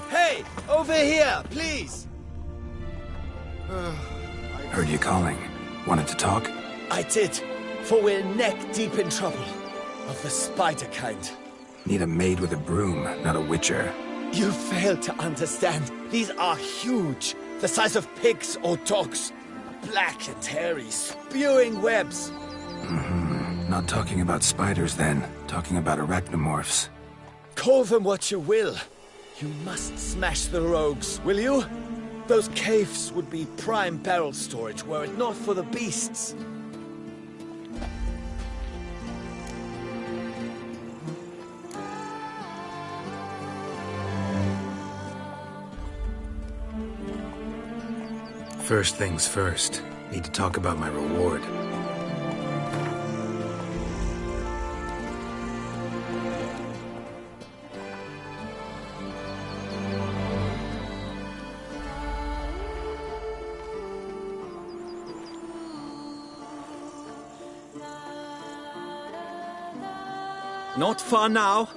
Hey, over here, please. Heard you calling. Wanted to talk? I did, for we're neck deep in trouble. Of the spider kind. Need a maid with a broom, not a witcher. You fail to understand. These are huge. The size of pigs or dogs. Black and hairy, spewing webs. Not talking about spiders then. Talking about arachnomorphs. Call them what you will. You must smash the rogues, will you? Those caves would be prime barrel storage were it not for the beasts. First things first. Need to talk about my reward. Not far now.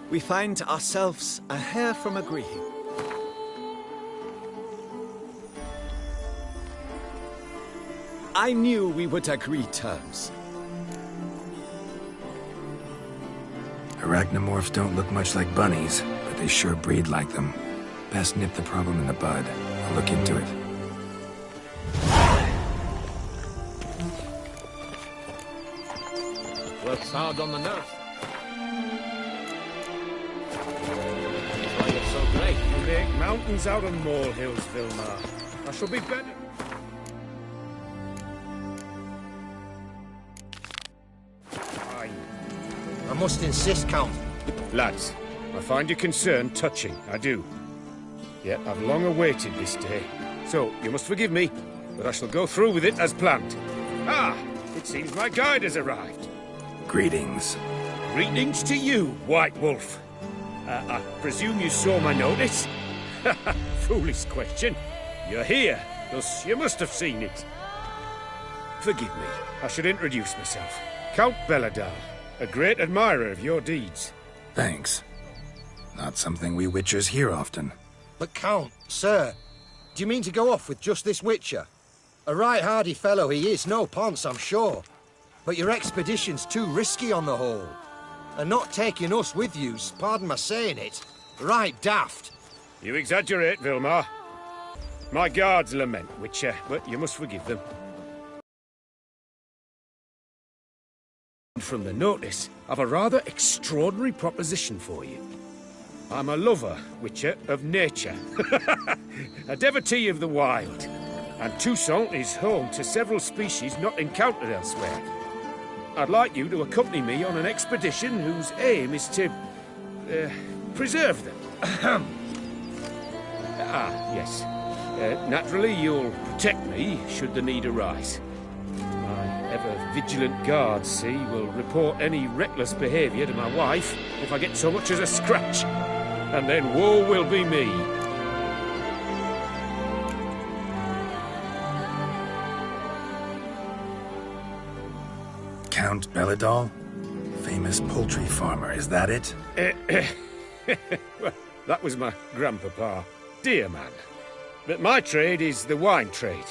We find ourselves a hair from agreeing. I knew we would agree terms. Arachnomorphs don't look much like bunnies, but they sure breed like them. Best nip the problem in the bud. I'll look into it. Works hard on the nerves. That's why you're so great. You make mountains out of molehills, Vilmar. I shall be better. I must insist, Count. Lads, I find your concern touching, I do. Yet I've long awaited this day. So, you must forgive me, but I shall go through with it as planned. Ah! It seems my guide has arrived. Greetings. Greetings to you, White Wolf. I presume you saw my notice? Foolish question. You're here, thus you must have seen it. Forgive me, I should introduce myself. Count Belladal, a great admirer of your deeds. Thanks. Not something we witchers hear often. But Count, sir, do you mean to go off with just this witcher? A right hardy fellow he is, no ponce, I'm sure. But your expedition's too risky on the whole. And not taking us with you's, pardon my saying it, right daft. You exaggerate, Vilmar. My guards lament, witcher, but you must forgive them. From the notice, I've a rather extraordinary proposition for you. I'm a lover, witcher, of nature. A devotee of the wild. And Toussaint is home to several species not encountered elsewhere. I'd like you to accompany me on an expedition whose aim is to... preserve them. Yes. Naturally, you'll protect me should the need arise. My ever-vigilant guards, see, will report any reckless behaviour to my wife if I get so much as a scratch. And then woe will be me. Count Belladal? Famous poultry farmer, is that it? Well, that was my grandpapa. Dear man. But my trade is the wine trade.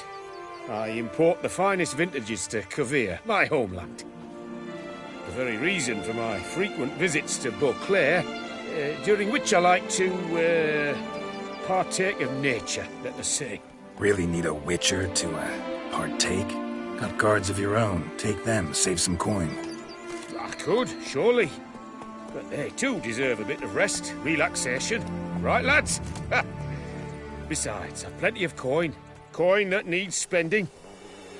I import the finest vintages to Kovir, my homeland. The very reason for my frequent visits to Beauclair, during which I like to, partake of nature, let us say. Really need a witcher to, partake? Got guards of your own. Take them, save some coin. I could, surely. But they too deserve a bit of rest, relaxation. Right, lads? Besides, I've plenty of coin. Coin that needs spending.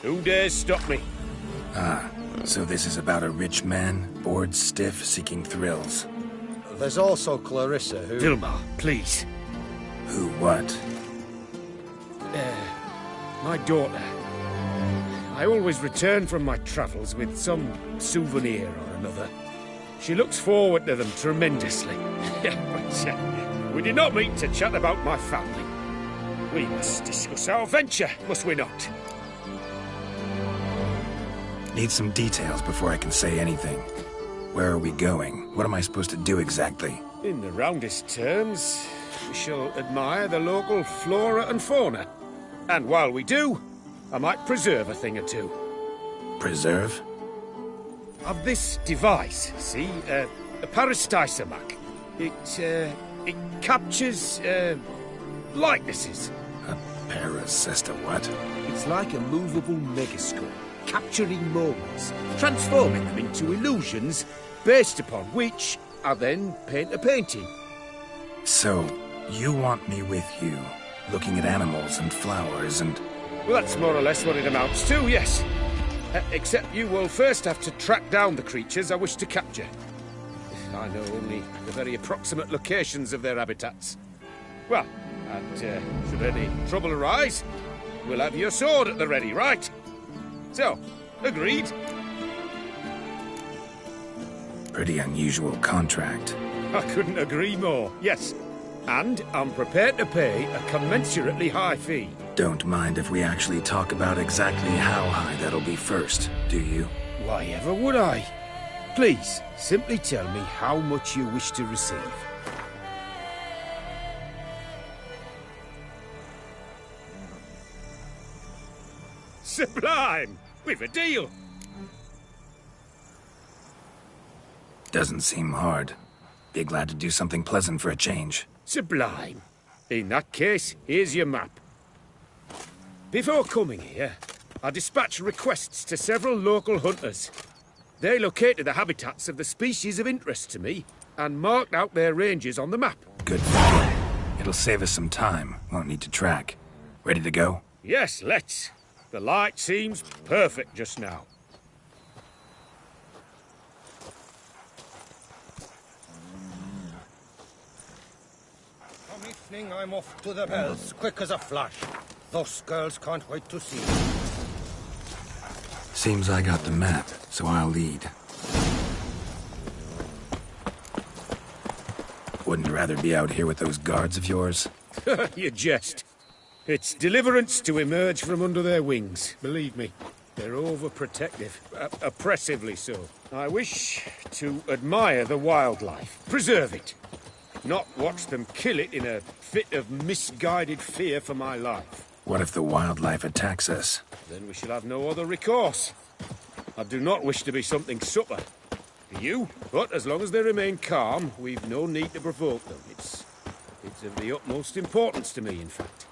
Who dares stop me? Ah, so this is about a rich man, bored stiff, seeking thrills. There's also Clarissa, who... Vilmar, please. Who what? My daughter. I always return from my travels with some souvenir or another. She looks forward to them tremendously. But we did not meet to chat about my family. We must discuss our venture, must we not? Need some details before I can say anything. Where are we going? What am I supposed to do exactly? In the roundest terms, we shall admire the local flora and fauna. And while we do, I might preserve a thing or two. Preserve? Of this device, see, a Parastysomac. It captures, likenesses. A parasesta what? It's like a movable megascope, capturing moments, transforming them into illusions, Based upon which, I then paint a painting. So, you want me with you, looking at animals and flowers and... Well, that's more or less what it amounts to, yes. Except you will first have to track down the creatures I wish to capture. I know only the very approximate locations of their habitats. Well, and should any trouble arise, we'll have your sword at the ready, right? So, agreed? Pretty unusual contract. I couldn't agree more, yes. And I'm prepared to pay a commensurately high fee. Don't mind if we actually talk about exactly how high that'll be first, do you? why ever would I? Please, simply tell me how much you wish to receive. Sublime! We've a deal! Doesn't seem hard. Be glad to do something pleasant for a change. Sublime. In that case, here's your map. Before coming here, I dispatched requests to several local hunters. They located the habitats of the species of interest to me and marked out their ranges on the map. Good thinking. It'll save us some time. Won't need to track. Ready to go? Yes, let's. The light seems perfect just now. Come evening, I'm off to the bells, quick as a flash. Those girls can't wait to see me. Seems I got the map, so I'll lead. Wouldn't rather be out here with those guards of yours? You jest. It's deliverance to emerge from under their wings, believe me. They're overprotective, oppressively so. I wish to admire the wildlife, preserve it, not watch them kill it in a fit of misguided fear for my life. What if the wildlife attacks us? Then we shall have no other recourse. I do not wish to be something supper to you, but as long as they remain calm, we've no need to provoke them. It's of the utmost importance to me, in fact.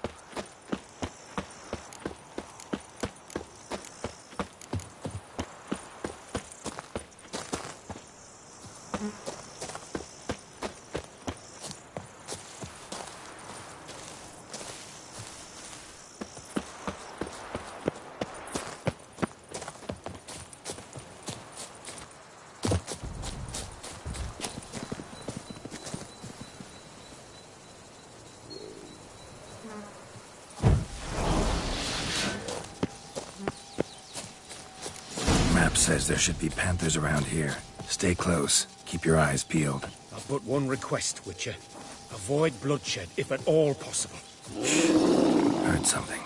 Map says there should be panthers around here. Stay close. Keep your eyes peeled. I've but one request, Witcher. Avoid bloodshed, if at all possible. Heard something.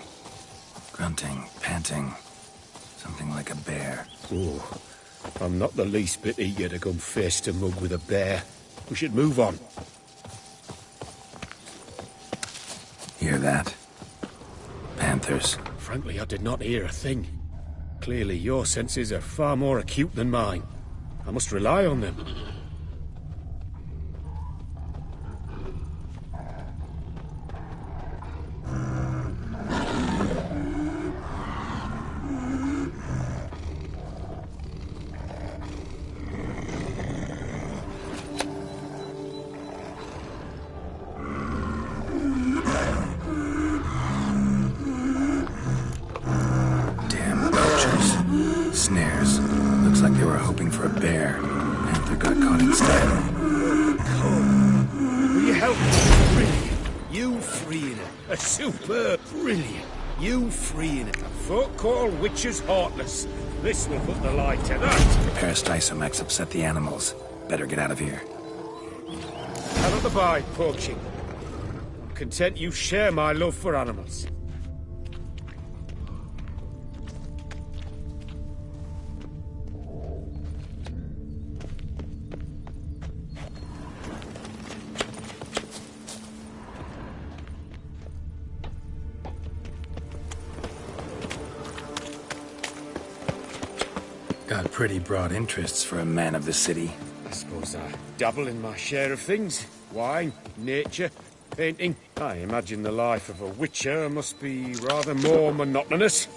Grunting, panting. Something like a bear. Oh, I'm not the least bit eager to come face to mug with a bear. We should move on. Hear that? Panthers. Frankly, I did not hear a thing. Clearly, your senses are far more acute than mine. I must rely on them. Snares. Looks like they were hoping for a bear. Panther got caught instead. Will you help me? Brilliant. You freeing it. A superb. Brilliant. You freeing it. A folk call witches heartless. This will put the light to that. Parastysomacs upset the animals. Better get out of here. Cannot abide poaching. content you share my love for animals. Got pretty broad interests for a man of the city. I suppose I dabble in my share of things. Wine, nature, painting. I imagine the life of a witcher must be rather more monotonous.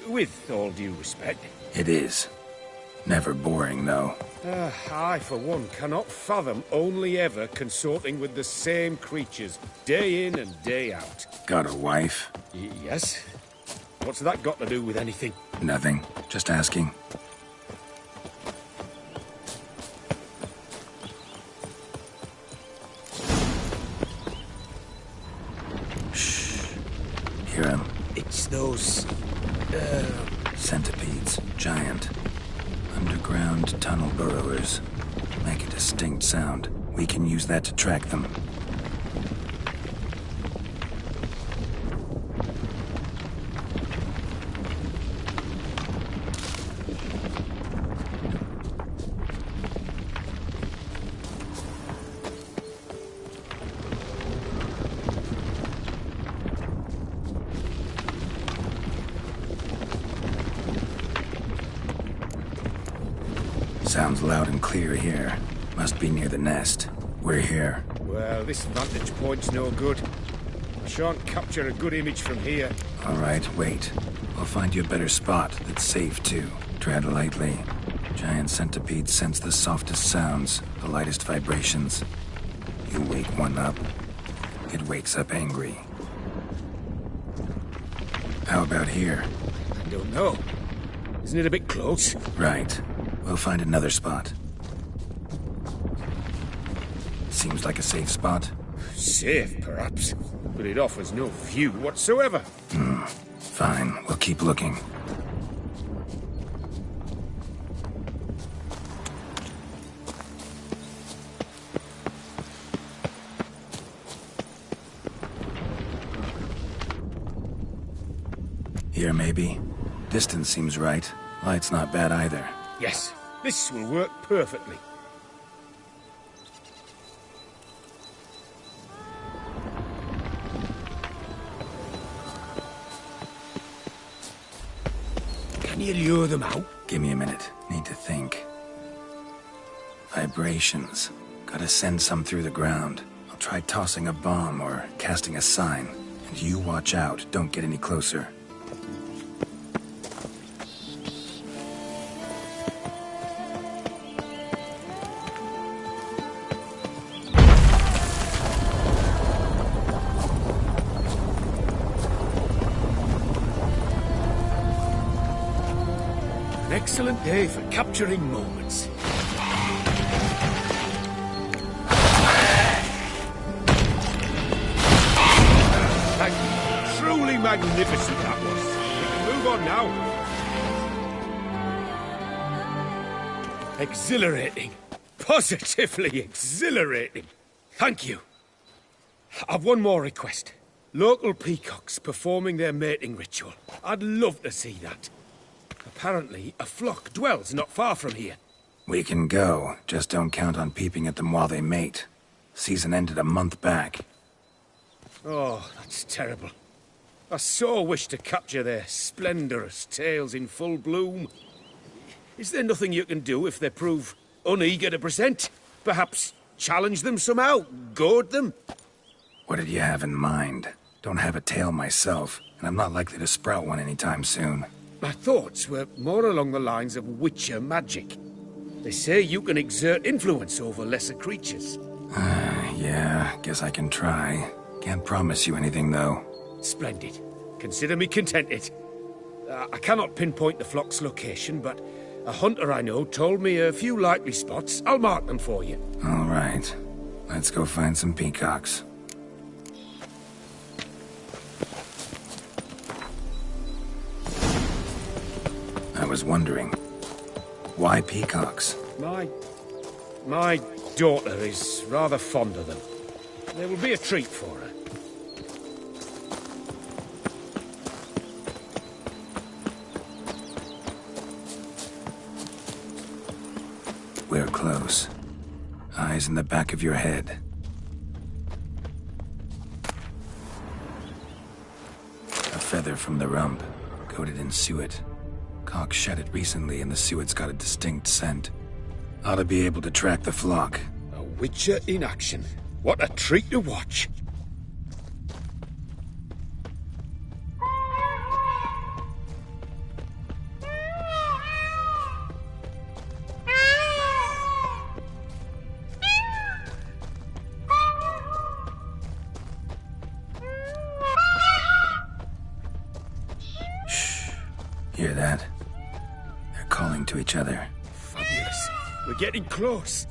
With all due respect. It is. Never boring, though. I, for one, cannot fathom only ever consorting with the same creatures, day in and day out. Got a wife? Yes? What's that got to do with anything? Nothing. Just asking. Hear him? It's those... Centipedes. Giant. Underground tunnel burrowers. Make a distinct sound. We can use that to track them. Sounds loud and clear here. Must be near the nest. We're here. Well, this vantage point's no good. I shan't capture a good image from here. All right, wait. I'll find you a better spot that's safe, too. Tread lightly. Giant centipedes sense the softest sounds, the lightest vibrations. You wake one up, it wakes up angry. How about here? I don't know. Isn't it a bit close? Right. We'll find another spot. Seems like a safe spot. Safe, perhaps. But it offers no view whatsoever. Fine, we'll keep looking. Here, maybe. Distance seems right. Light's not bad either. Yes, this will work perfectly. Can you lure them out? Give me a minute. Need to think. Vibrations. Gotta send some through the ground. I'll try tossing a bomb or casting a sign. And you watch out. Don't get any closer. Excellent day for capturing moments. Truly magnificent that was. We can move on now. Exhilarating. Positively exhilarating. Thank you. I've one more request. Local peacocks performing their mating ritual. I'd love to see that. Apparently, a flock dwells not far from here. We can go. Just don't count on peeping at them while they mate. Season ended a month back. Oh, that's terrible. I so wish to capture their splendorous tails in full bloom. Is there nothing you can do if they prove uneager to present? Perhaps challenge them somehow? Goad them? What did you have in mind? Don't have a tail myself, and I'm not likely to sprout one anytime soon. My thoughts were more along the lines of witcher magic. They say you can exert influence over lesser creatures. Yeah, guess I can try. Can't promise you anything, though. Splendid. Consider me contented. I cannot pinpoint the flock's location, but a hunter I know told me a few likely spots. I'll mark them for you. All right. Let's go find some peacocks. I was wondering, why peacocks? My daughter is rather fond of them. They will be a treat for her. You're close. Eyes in the back of your head. A feather from the rump, coated in suet. Cock shed it recently and the suet's got a distinct scent. Ought to be able to track the flock. A Witcher in action. What a treat to watch. Hear that? They're calling to each other. Fabulous. We're getting close.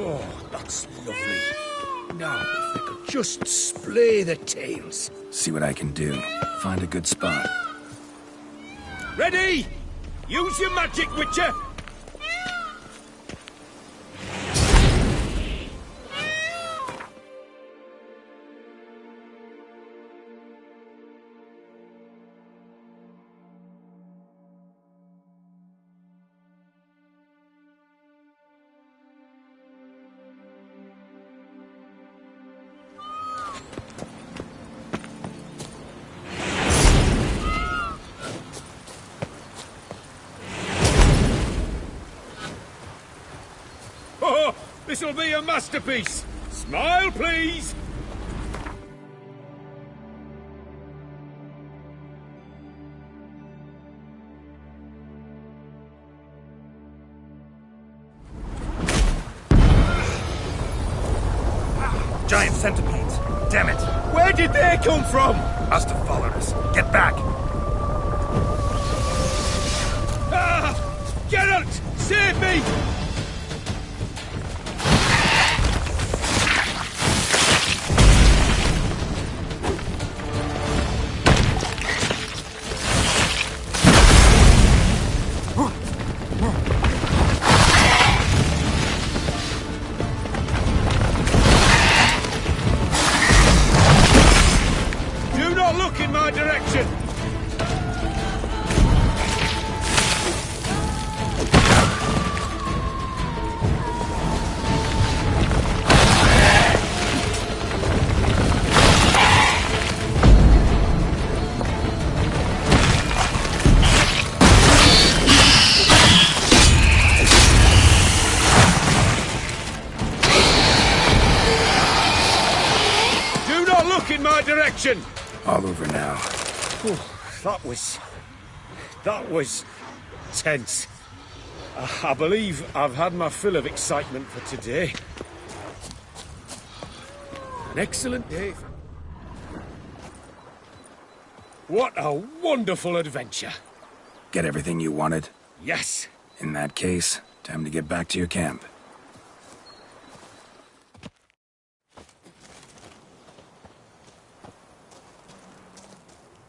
Oh, that's lovely. Now, if they could just splay the tails. See what I can do. Find a good spot. Ready? Use your magic, Witcher! Oh, this'll be a masterpiece. Smile, please. Giant centipedes! Damn it! Where did they come from? Must have followed us. Get back! Ah! Geralt! Save me! Do not look in my direction! Do not look in my direction! All over now. Whew, that was tense. I believe I've had my fill of excitement for today. An excellent day. What a wonderful adventure. Get everything you wanted? Yes. In that case, time to get back to your camp.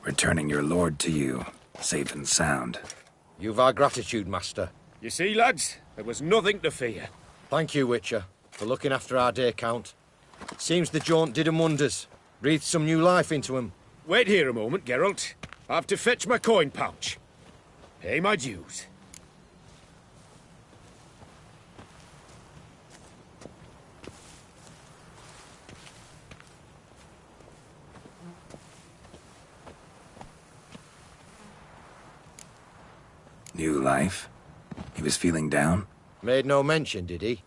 Returning your lord to you, safe and sound. You've our gratitude, Master. You see, lads, there was nothing to fear. Thank you, Witcher, for looking after our day count. Seems the jaunt did 'em wonders. Breathed some new life into 'em. Wait here a moment, Geralt. I have to fetch my coin pouch. Pay my dues. New life? He was feeling down? Made no mention, did he?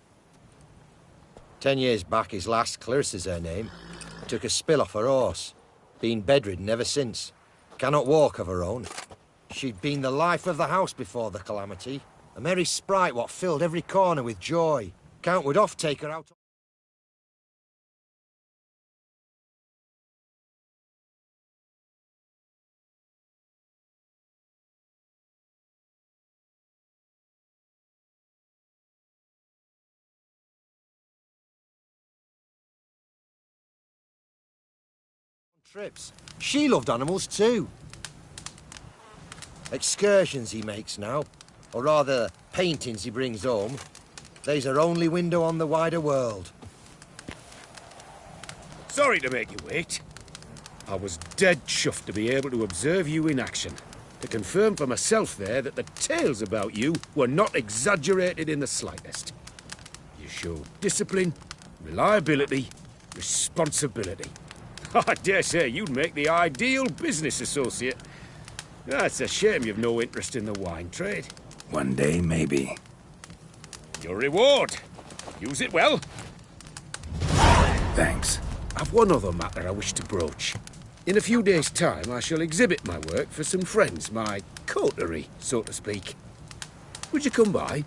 10 years back, his lass, Clarissa's her name, took a spill off her horse. Been bedridden ever since. Cannot walk of her own. She'd been the life of the house before the calamity. A merry sprite what filled every corner with joy. Count would oft take her out... trips. She loved animals too. Excursions he makes now, or rather, paintings he brings home. They's her only window on the wider world. Sorry to make you wait. I was dead chuffed to be able to observe you in action. To confirm for myself there that the tales about you were not exaggerated in the slightest. You showed discipline, reliability, responsibility. I dare say you'd make the ideal business associate. It's a shame you've no interest in the wine trade. One day, maybe. Your reward. Use it well. Thanks. I've one other matter I wish to broach. In a few days' time, I shall exhibit my work for some friends, my coterie, so to speak. Would you come by?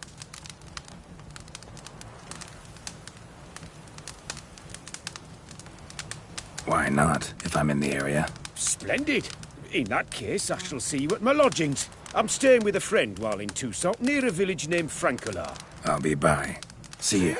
Why not, if I'm in the area? Splendid. In that case, I shall see you at my lodgings. I'm staying with a friend while in Toussaint, near a village named Francois. I'll be by. See you.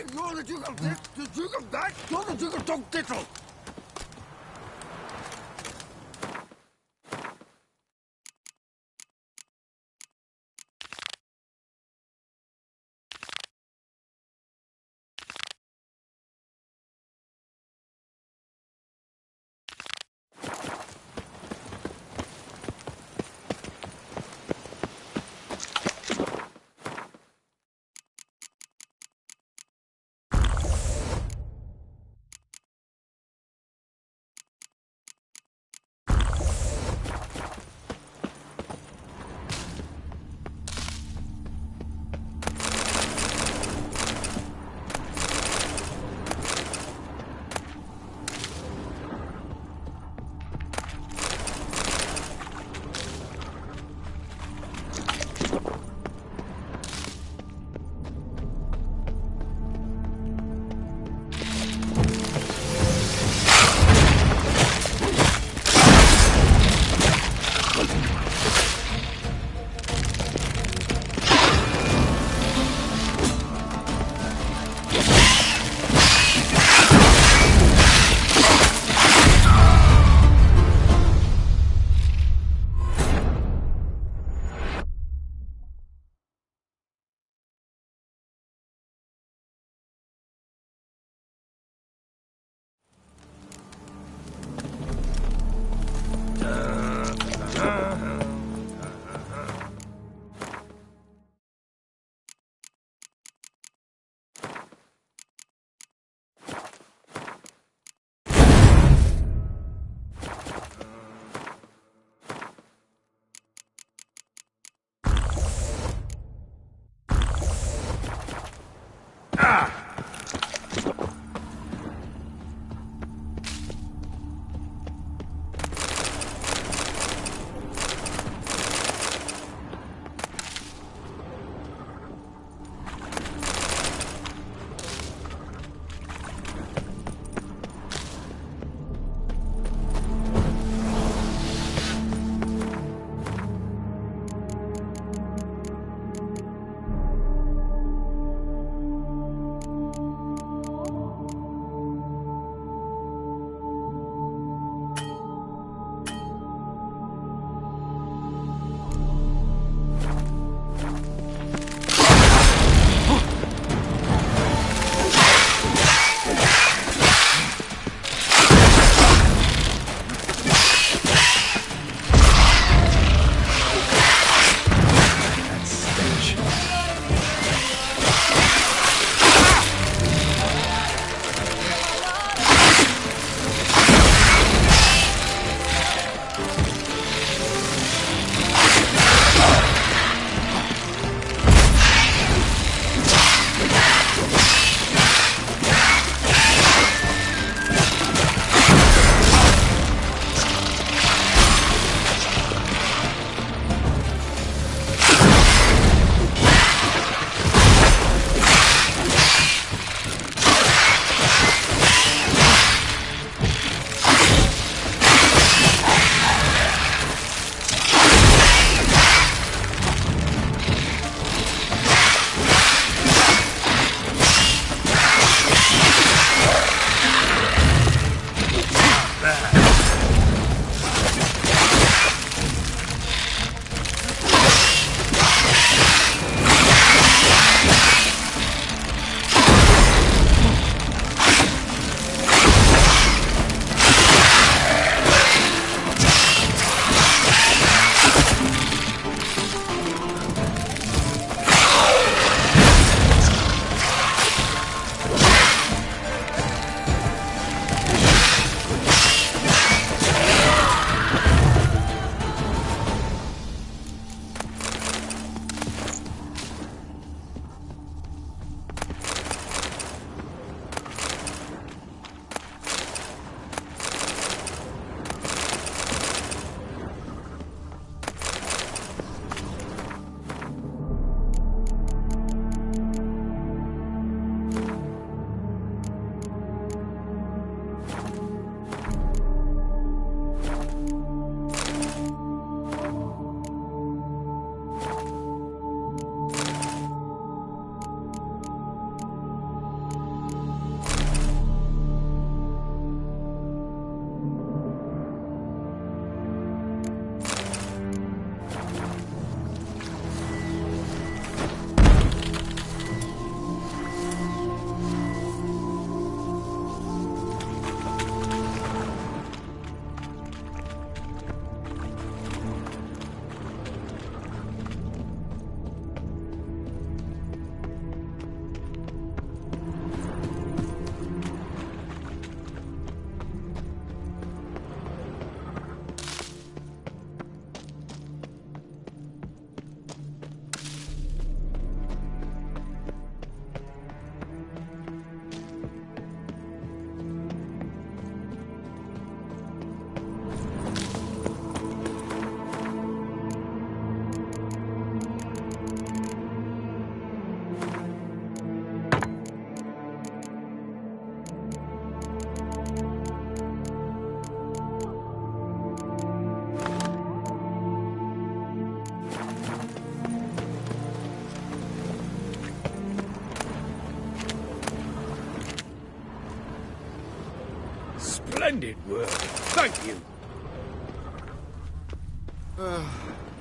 Splendid work. Thank you.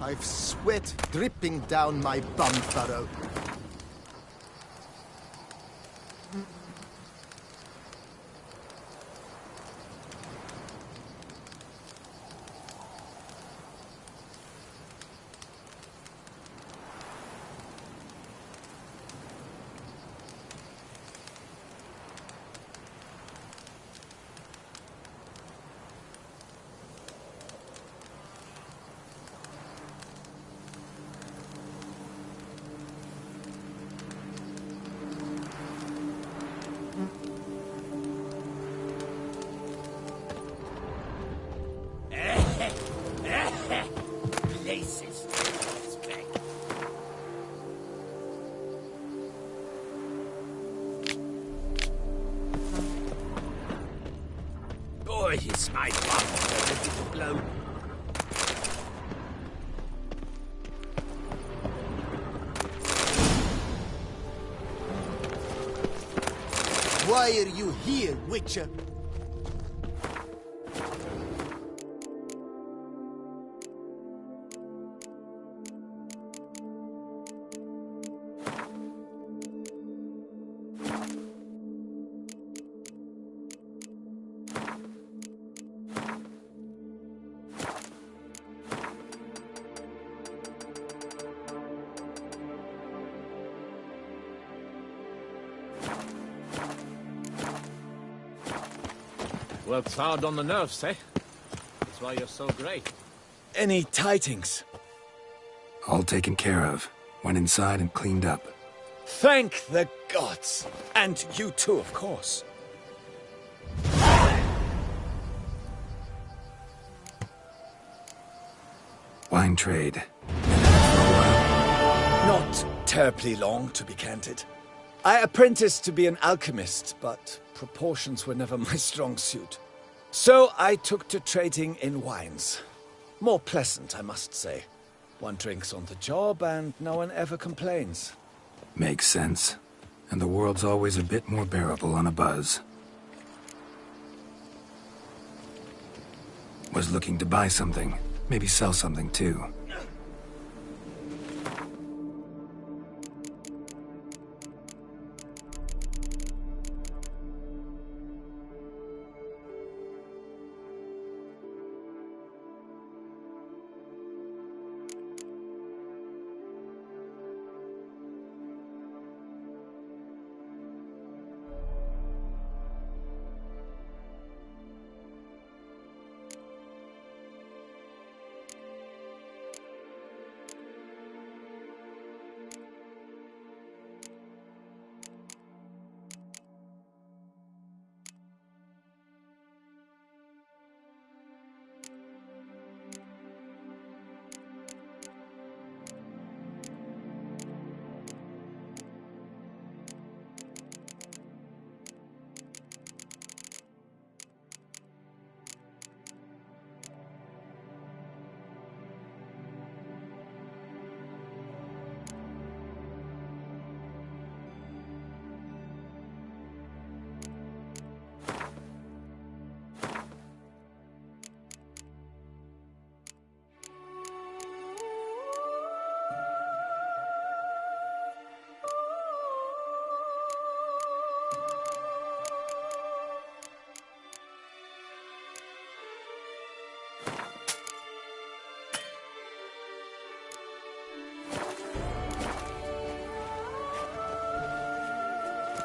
I've sweat dripping down my bum furrow. Places. Boy, is my bum ready to blow. Why are you here, Witcher? Well, it's hard on the nerves, eh? That's why you're so great. Any tidings? All taken care of. Went inside and cleaned up. Thank the gods! And you too, of course. Wine trade. Not terribly long, to be candid. I apprenticed to be an alchemist, but proportions were never my strong suit. So I took to trading in wines. More pleasant, I must say. One drinks on the job and no one ever complains. Makes sense. And the world's always a bit more bearable on a buzz. Was looking to buy something. Maybe sell something too.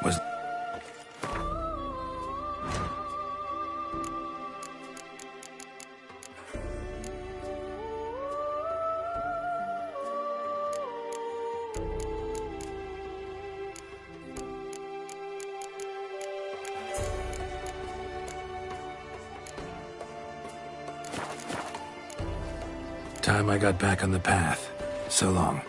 Was... Time I got back on the path. So long.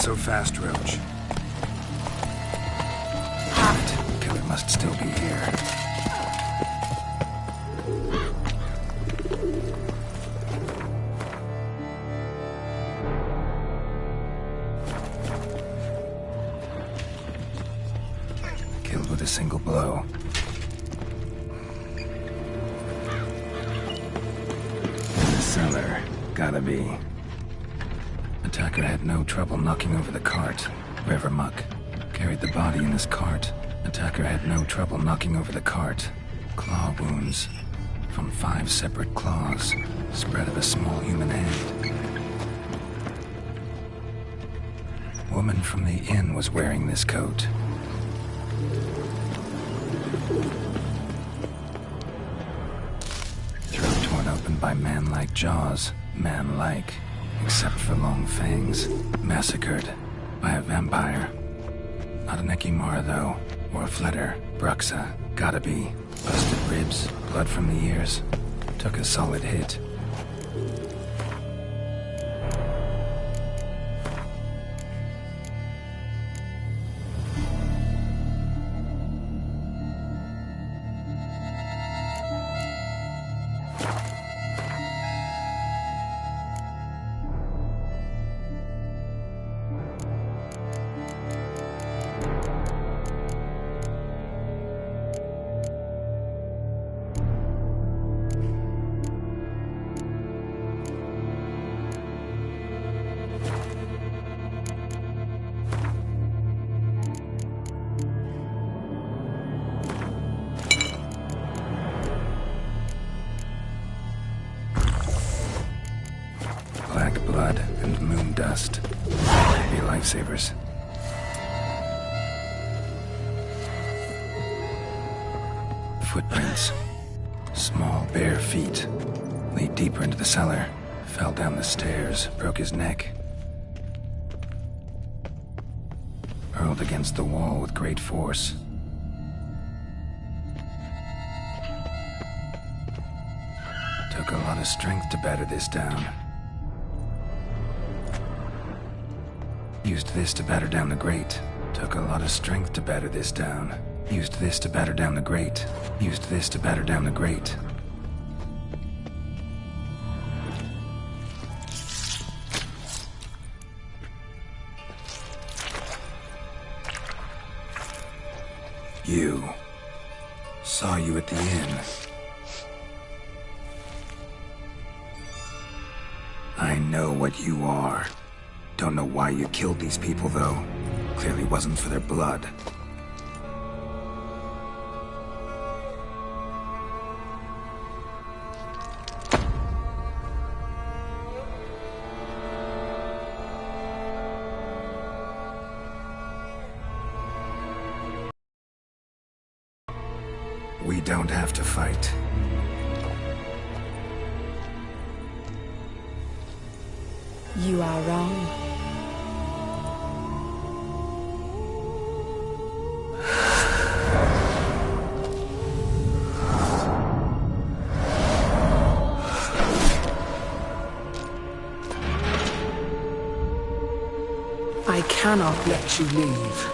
so fast, Roach. Damn it. Killer must still be here. Killed with a single blow. In the cellar. Gotta be. Attacker had no trouble knocking over the cart. Rever Muck carried the body in his cart. Attacker had no trouble knocking over the cart. Claw wounds from 5 separate claws, spread of a small human hand. Woman from the inn was wearing this coat. Throat torn open by man-like jaws. Man-like, except for long fangs. Massacred by a vampire. Not an Ekimara, though, or a Fletter. Bruxa, gotta be. Busted ribs, blood from the ears. Took a solid hit. Black blood and moon dust. Be lifesavers. Footprints. Small, bare feet. Lead deeper into the cellar. Fell down the stairs, broke his neck. Hurled against the wall with great force. Took a lot of strength to batter this down. Used this to batter down the grate. Took a lot of strength to batter this down. Used this to batter down the grate. Used this to batter down the grate. You. Saw you at the inn. I know what you are. Don't know why you killed these people, though. Clearly wasn't for their blood. We don't have to fight. You are wrong. I cannot let you leave.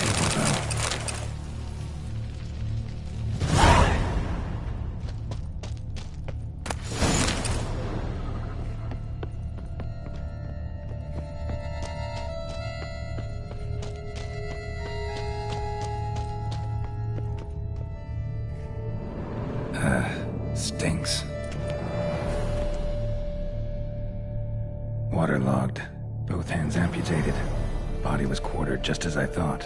people, though. Stinks. Waterlogged. Both hands amputated. Body was quartered just as I thought.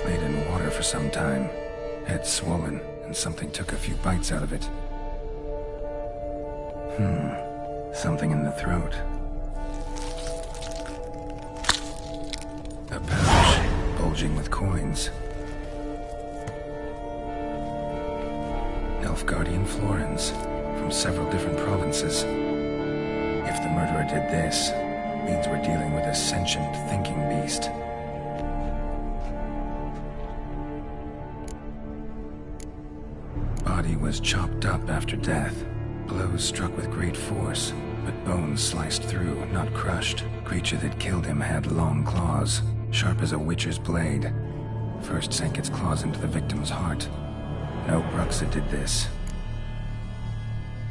Laid in water for some time. Head swollen, and something took a few bites out of it. Something in the throat. A pouch, bulging with coins. Nilfgaardian florins, from several different provinces. If the murderer did this, means we're dealing with a sentient, thinking beast. Body was chopped up after death. Blows struck with great force, but bones sliced through, not crushed. Creature that killed him had long claws, sharp as a witcher's blade. First sank its claws into the victim's heart. No Bruxa did this.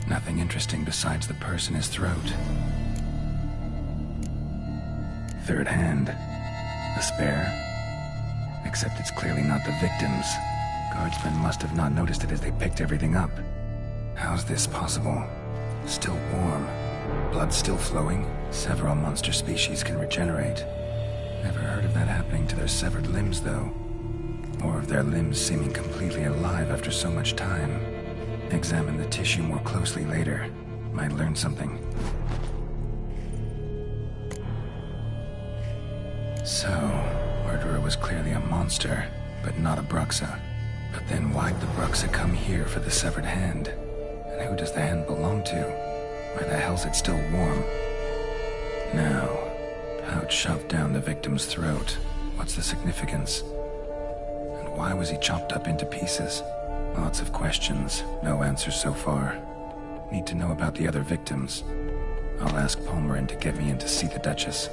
Nothing interesting besides the purse in his throat. Third hand. A spare. Except it's clearly not the victim's. Guardsmen must have not noticed it as they picked everything up. How's this possible? Still warm. Blood still flowing. Several monster species can regenerate. Never heard of that happening to their severed limbs, though. Or of their limbs seeming completely alive after so much time. Examine the tissue more closely later. Might learn something. So, murderer was clearly a monster, but not a Bruxa. But then why'd the Bruxa come here for the severed hand? And who does the hand belong to? Why the hell's it still warm? Now, pouch shoved down the victim's throat. What's the significance? And why was he chopped up into pieces? Lots of questions, no answers so far. Need to know about the other victims. I'll ask Palmerin to get me in to see the Duchess.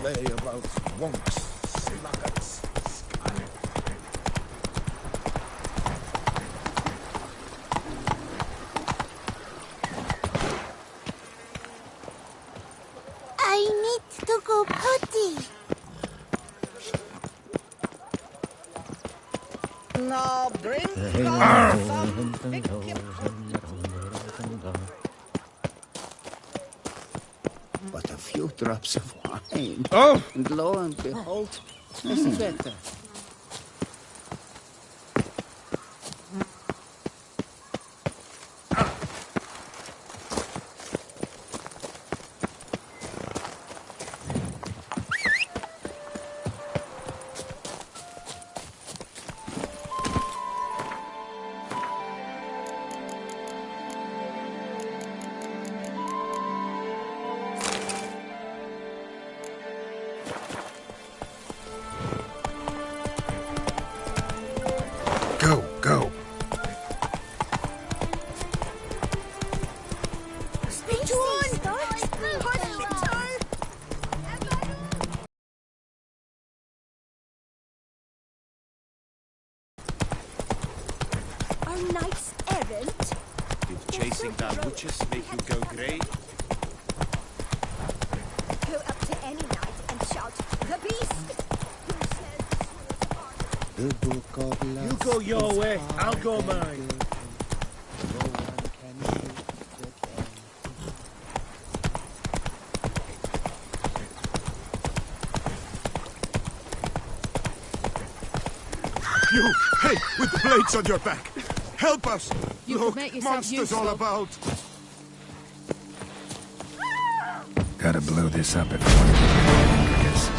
lay about wonks, sluggards, I need to go potty. Now bring but a few drops of wine. Oh! And lo and behold, it's better. Go. Our knight's errant. Did chasing down witches make you go grey? Go up to any knight and shout, "The beast!" The book of love. You go your way, I'll go mine. No one can shoot the king. You! Hey, with the blades on your back! Help us! You could Look, make yourself monsters all useful. about! Gotta blow this up if I want to get rid of this.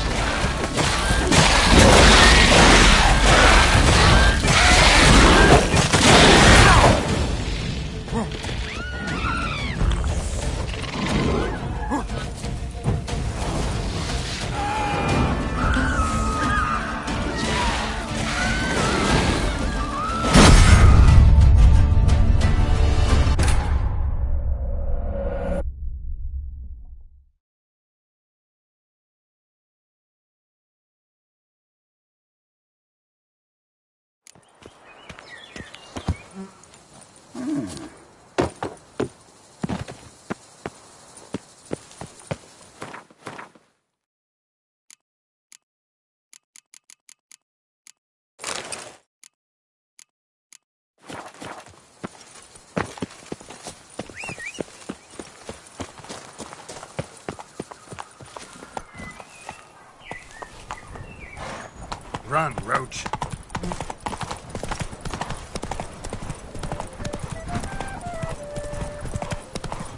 Run, Roach.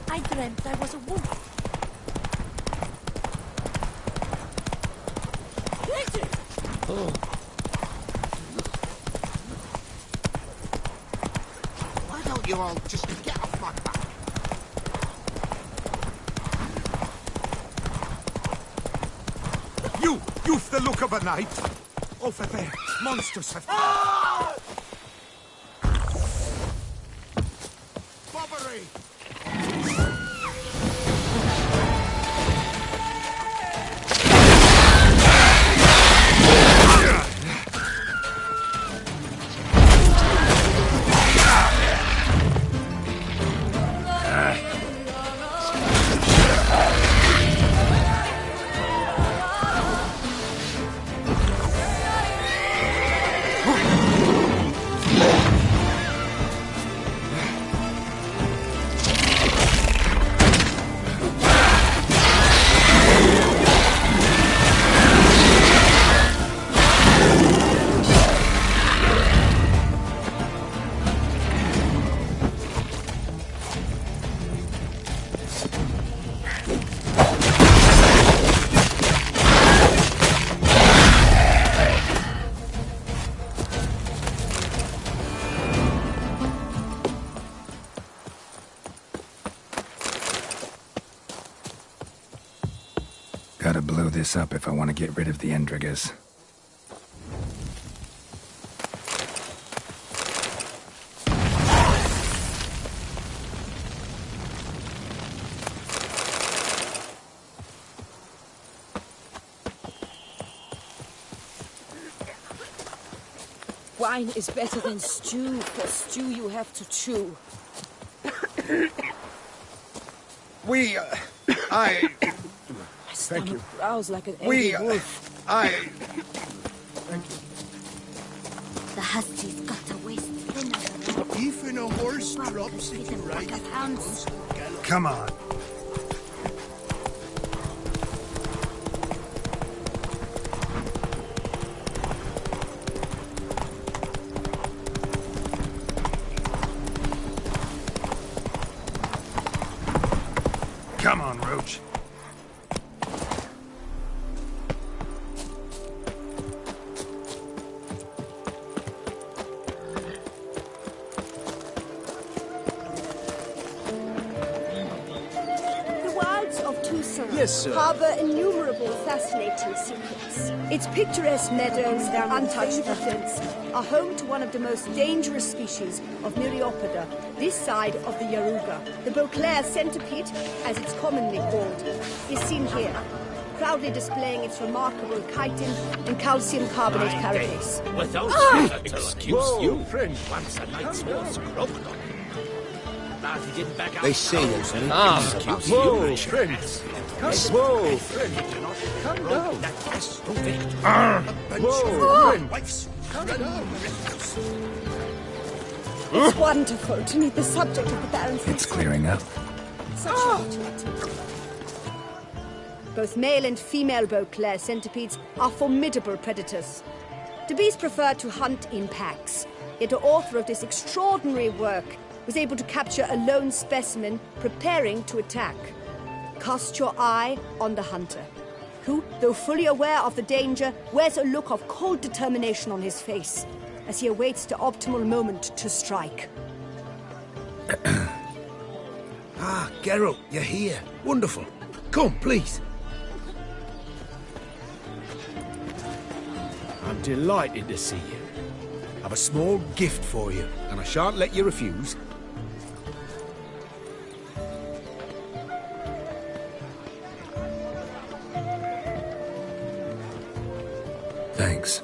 I dreamt I was a wolf. Why don't you all just get off my back? You've the look of a knight! Over there, monsters have... Bobbery! Gotta blow this up if I want to get rid of the Endrigas. Wine is better than stew. For stew you have to chew. I... My stomach growls like an We, angry wolf. Thank you. The huskies got a waist thinner than Even a horse drops if you ride it. pounds. Come on. Come on, Roach. The wilds of Tucson Yes, sir. harbor innumerable fascinating secrets. Its picturesque meadows, their untouched uplands, are home to one of the most dangerous species of Myriapoda, this side of the Yaruga. The Beauclair centipede, as it's commonly called, is seen here, proudly displaying its remarkable chitin and calcium carbonate carapace. Without excuse you. friend. Once a night's horse croaked on him. But he didn't back out. They say there's an excuse Whoa, you. friend. Whoa, friend. Calm down. That has to victor. Whoa, friend. Calm down. It's wonderful to meet the subject of the Baron's It's clearing up. such opportunity. Both male and female Beauclair centipedes are formidable predators. The bees prefer to hunt in packs, yet the author of this extraordinary work was able to capture a lone specimen preparing to attack. Cast your eye on the hunter, who, though fully aware of the danger, wears a look of cold determination on his face as he awaits the optimal moment to strike. Ah, Geralt, you're here. Wonderful. Come, please. I'm delighted to see you. I've a small gift for you, and I shan't let you refuse. Thanks.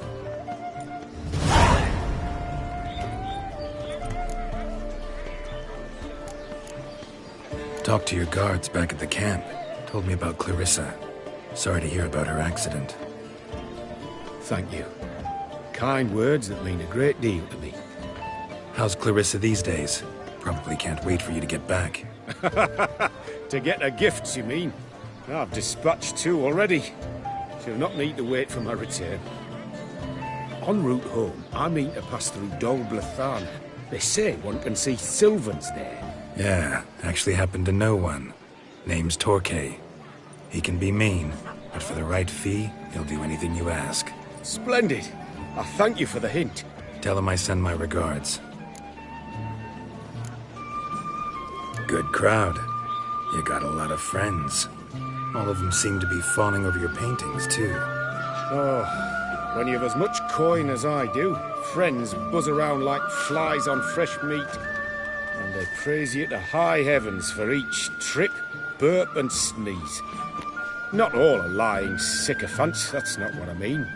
Talked to your guards back at the camp. Told me about Clarissa. Sorry to hear about her accident. Thank you. Kind words that mean a great deal to me. How's Clarissa these days? Probably can't wait for you to get back. To get her gifts, you mean? I've dispatched 2 already. She'll not need to wait for my return. En route home, I mean to pass through Dol Blathan. They say one can see Sylvans there. Yeah, actually happen to know one. Name's Torquay. He can be mean, but for the right fee, he'll do anything you ask. Splendid. I thank you for the hint. Tell him I send my regards. Good crowd. You got a lot of friends. All of them seem to be fawning over your paintings, too. Oh, when you have as much coin as I do, friends buzz around like flies on fresh meat. And they praise you to high heavens for each trip, burp and sneeze. Not all are lying sycophants, that's not what I mean.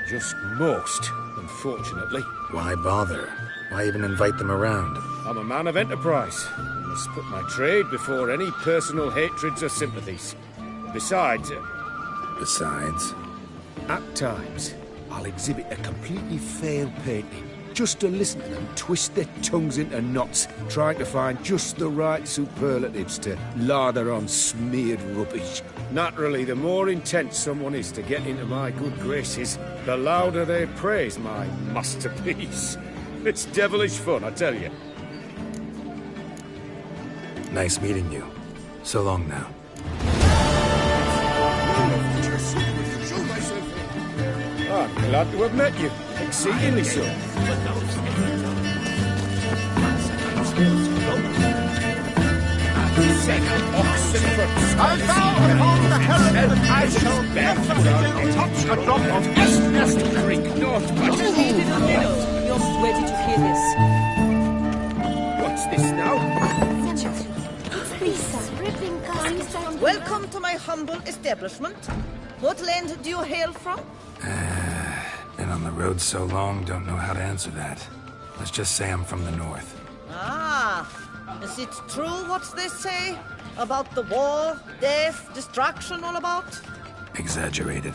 Just most, unfortunately. Why bother? Why even invite them around? I'm a man of enterprise. I must put my trade before any personal hatreds or sympathies. Besides... Besides? At times, I'll exhibit a completely failed painting, just to listen to them twist their tongues into knots, trying to find just the right superlatives to lather on smeared rubbish. Naturally, the more intent someone is to get into my good graces, the louder they praise my masterpiece. It's devilish fun, I tell you. Nice meeting you. So long now. I'm glad to have met you. Exceedingly so. I vow upon the heaven that I shall never touch a drop of Estus drink not, but You're ready to hear this. What's this now? Welcome to my humble establishment. What land do you hail from? An Been on the road so long, don't know how to answer that. Let's just say I'm from the north. Ah, is it true what they say? About the war, death, destruction all about? Exaggerated.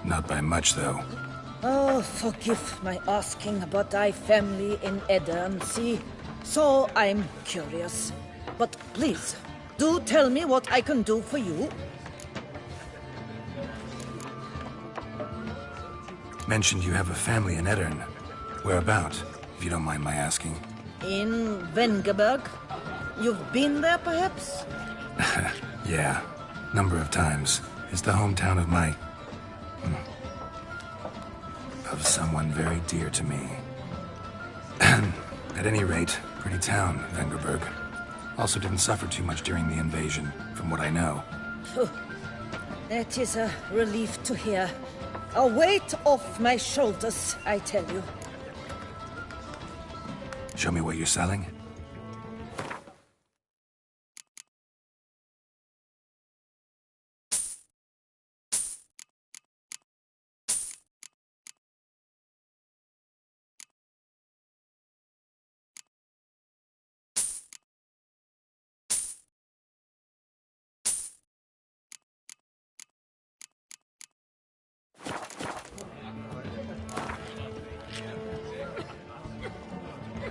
Not by much, though. Oh, forgive my asking about thy family in Edirne, see? So I'm curious. But please, do tell me what I can do for you. Mentioned you have a family in Edirne. Whereabout, if you don't mind my asking? In Vengerberg. You've been there, perhaps? Yeah, number of times. It's the hometown of my... of someone very dear to me. At any rate, pretty town, Vengerberg. Also didn't suffer too much during the invasion, from what I know. That is a relief to hear. A weight off my shoulders, I tell you. Show me what you're selling.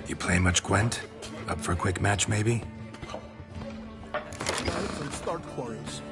You play much, Gwent? Up for a quick match, maybe? Knives and start quarrels.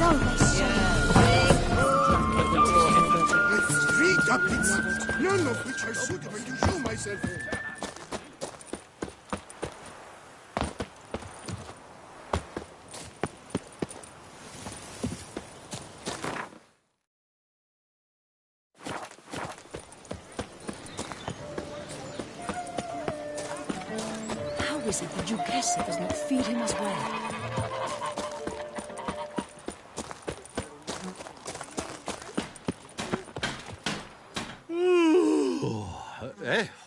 salvation. Three doublets, none of which are suitable to show myself. How is it that Jugesa does not feed him as well?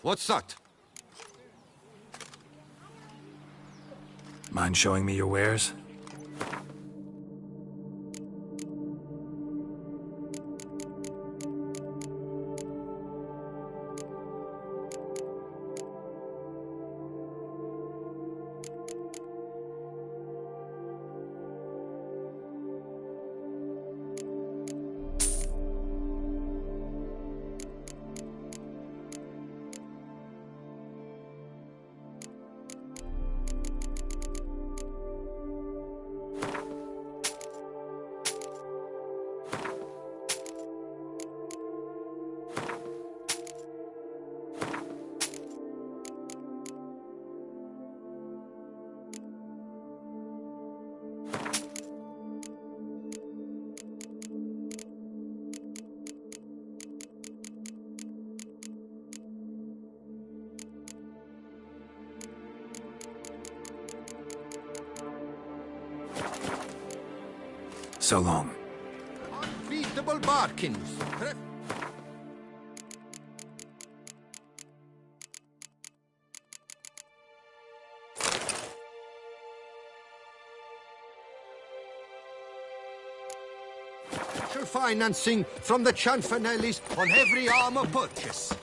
What's that? Mind showing me your wares? So long. Unbeatable Barkins. Special financing from the Cianfanellis on every armor purchase.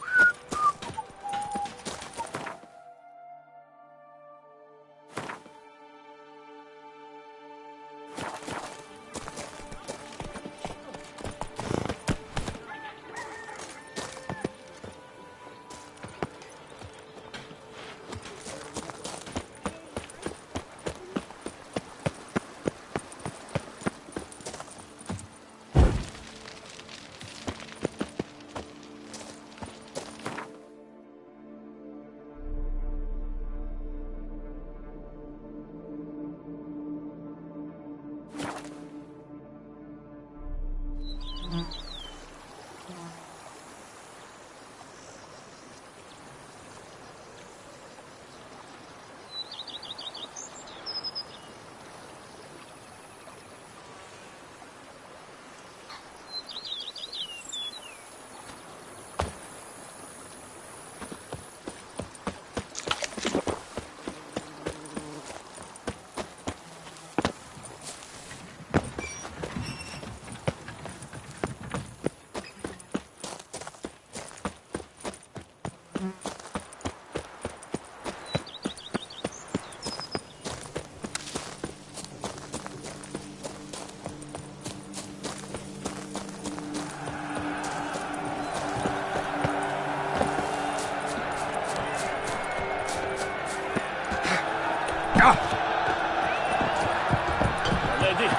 Lady, I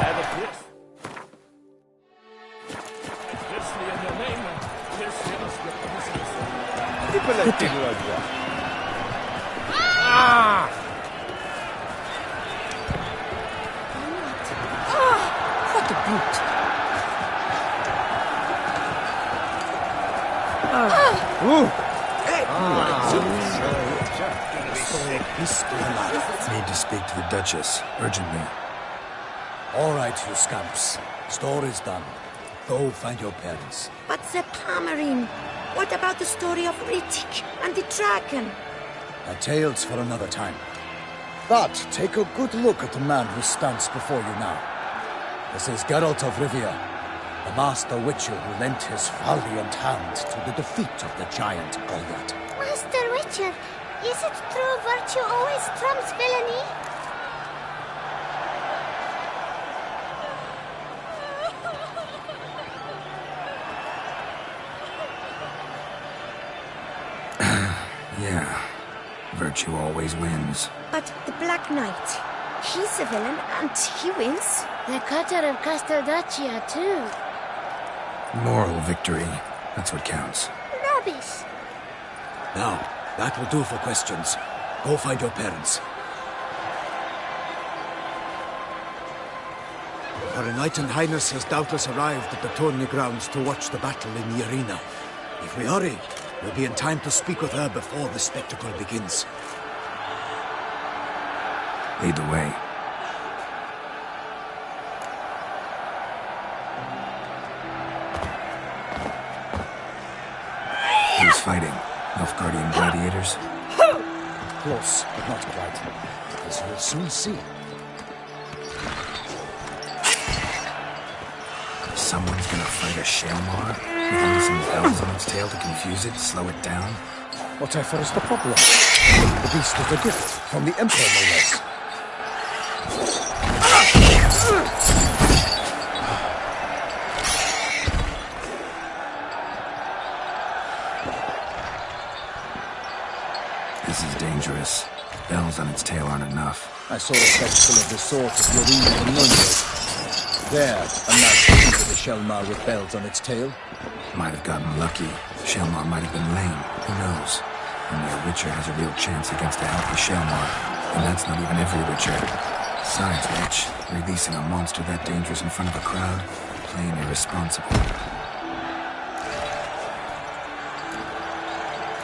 have a gift. Kiss me in your name and kiss me in your Ah! What a brute! Need to speak to the Duchess, urgently. All right, you scamps. Story's done. Go find your parents. But the Pomerine, what about the story of Rittik and the dragon? A tale's for another time. But take a good look at the man who stands before you now. This is Geralt of Rivia, the master witcher who lent his valiant hand to the defeat of the giant Goliath. Master Witcher, is it true virtue always trumps villainy? Yeah, virtue always wins. But the Black Knight, He's a villain, and he wins. The cutter of Casteldaccia, too. Moral victory. That's what counts. Rubbish. Now, that will do for questions. Go find your parents. Her Enlightened Highness has doubtless arrived at the tourney grounds to watch the battle in the arena. If we hurry, we'll be in time to speak with her before the spectacle begins. Lead the way. Who's fighting? Nilfgaardian gladiators? Close, but not quite. As you'll soon see. Someone's gonna fight a Shelmar? With only some bells on its tail to confuse it, slow it down? Whatever is the problem? The beast is a gift from the Emperor, no less. This is dangerous. Bells on its tail aren't enough. I saw a spectacle of the sort at Yorina in Nuremberg. There, a knight defeated a Shelmar with bells on its tail. Might have gotten lucky. Shelmar might have been lame. Who knows? Only a Witcher has a real chance against a healthy Shelmar. And that's not even every Witcher. Besides which, releasing a monster that dangerous in front of a crowd, plain irresponsible.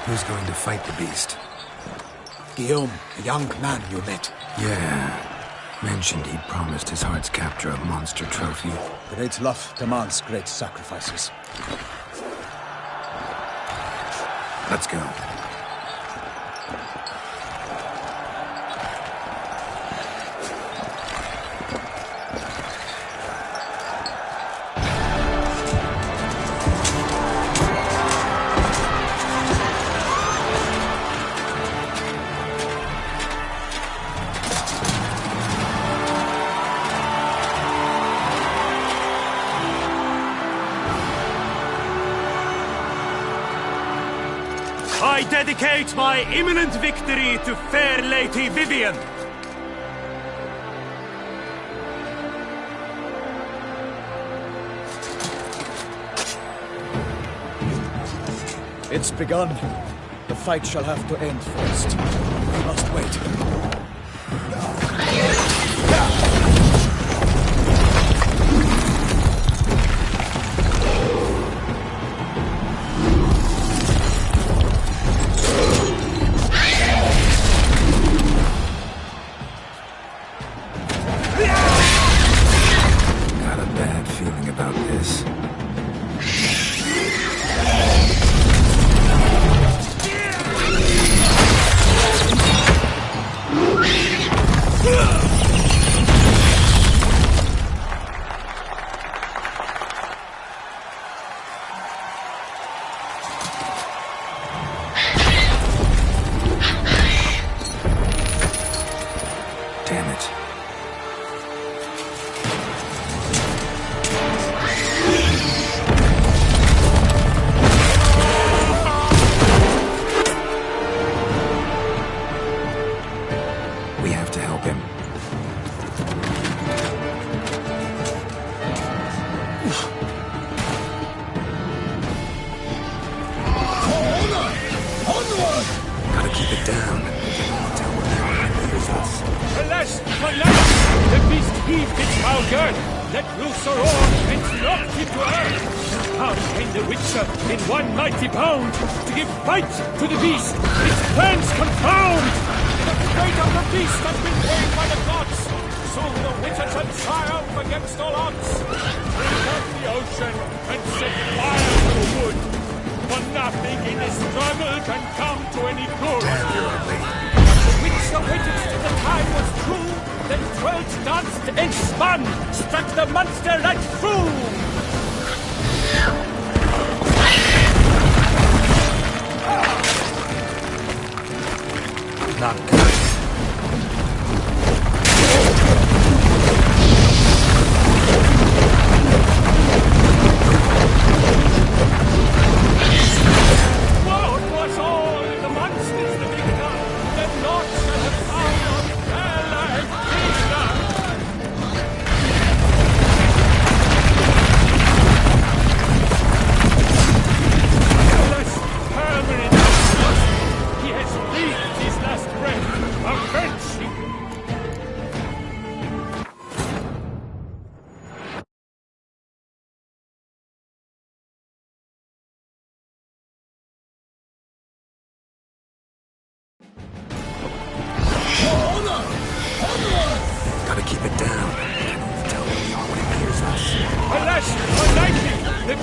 Who's going to fight the beast? Guillaume, a young man you met. Yeah. Mentioned he'd promised his heart's capture a monster trophy. Great love demands great sacrifices. Let's go. I dedicate my imminent victory to fair Lady Vivian. It's begun. The fight shall have to end first. We must wait.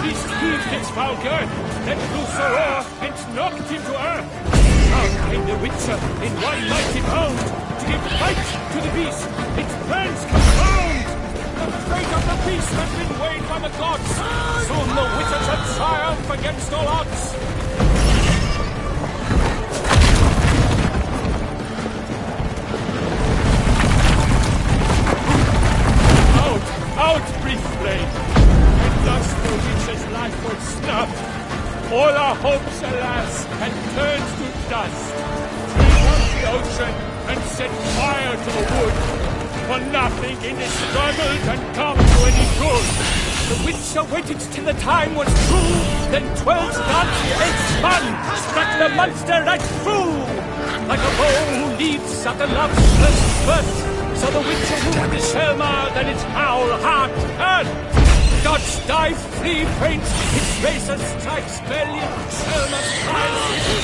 beast heaved its foul girth, let loose a roar, and knocked him to earth. Out came the Witcher in one mighty bound, to give fight to the beast, its plans confound. The fate of the beast has been weighed by the gods. Soon the Witcher shall triumph against all odds. Out, brief blade! And thus the witch's life was snuffed. All our hopes, alas, had turned to dust. We left the ocean and set fire to the wood. For nothing in it struggled and come to any good. The witcher waited till the time was true. Then 12 darts and spun, struck the monster right through. Like a bow who leads at the love's first spurt. So the witcher wounded Shelmar, then its howl heart hurt. Dodge, dive, flee, faint, its razor strikes belly, Shelmar cries.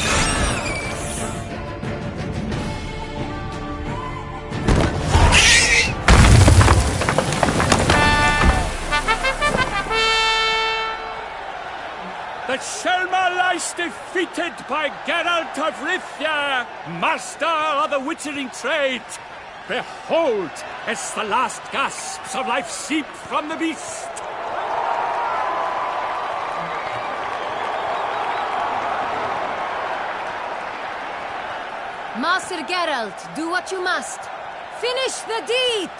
The Shelmar lies defeated by Geralt of Rivia, master of the witchering trade. Behold, as the last gasps of life seep from the beast. Master Geralt, do what you must. Finish the deed!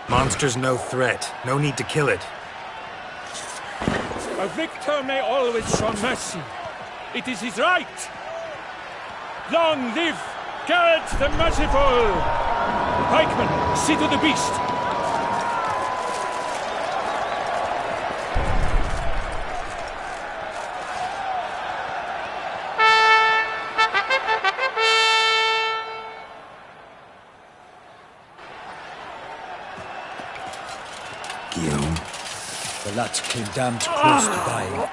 Monster's no threat. No need to kill it. A victor may always show mercy. It is his right. Long live Geralt the Merciful! Pikeman, see to the beast. The lad came damned close to dying.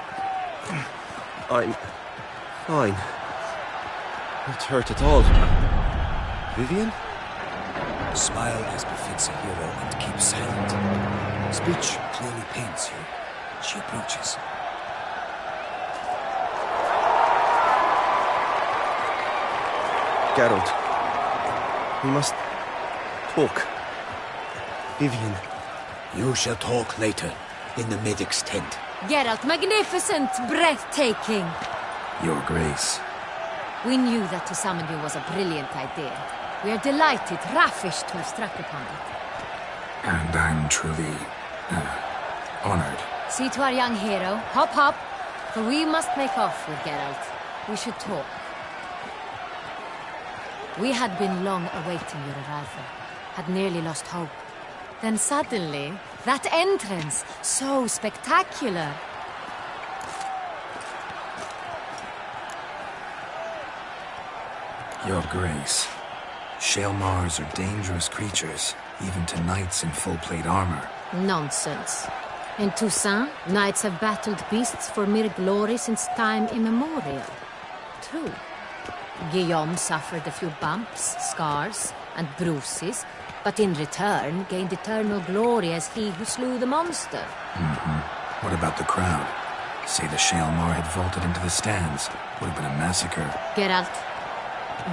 I'm fine. Not hurt at all. Vivian? Smile as befits a hero and keep silent. Speech clearly pains you. She approaches. Geralt. We must talk. Vivian. You shall talk later, in the medic's tent. Geralt, magnificent, breathtaking. Your Grace. We knew that to summon you was a brilliant idea. We are delighted, ravished to have struck upon it. And I'm truly honored. See to our young hero. Hop, hop. For we must make off with Geralt. We should talk. We had been long awaiting your arrival. Had nearly lost hope. Then suddenly, that entrance, so spectacular. Your Grace. Shelmars are dangerous creatures, even to knights in full-plate armor. Nonsense. In Toussaint, knights have battled beasts for mere glory since time immemorial. True. Guillaume suffered a few bumps, scars, and bruises, but in return gained eternal glory as he who slew the monster. What about the crowd? Say the Shelmar had vaulted into the stands. Would have been a massacre. Geralt,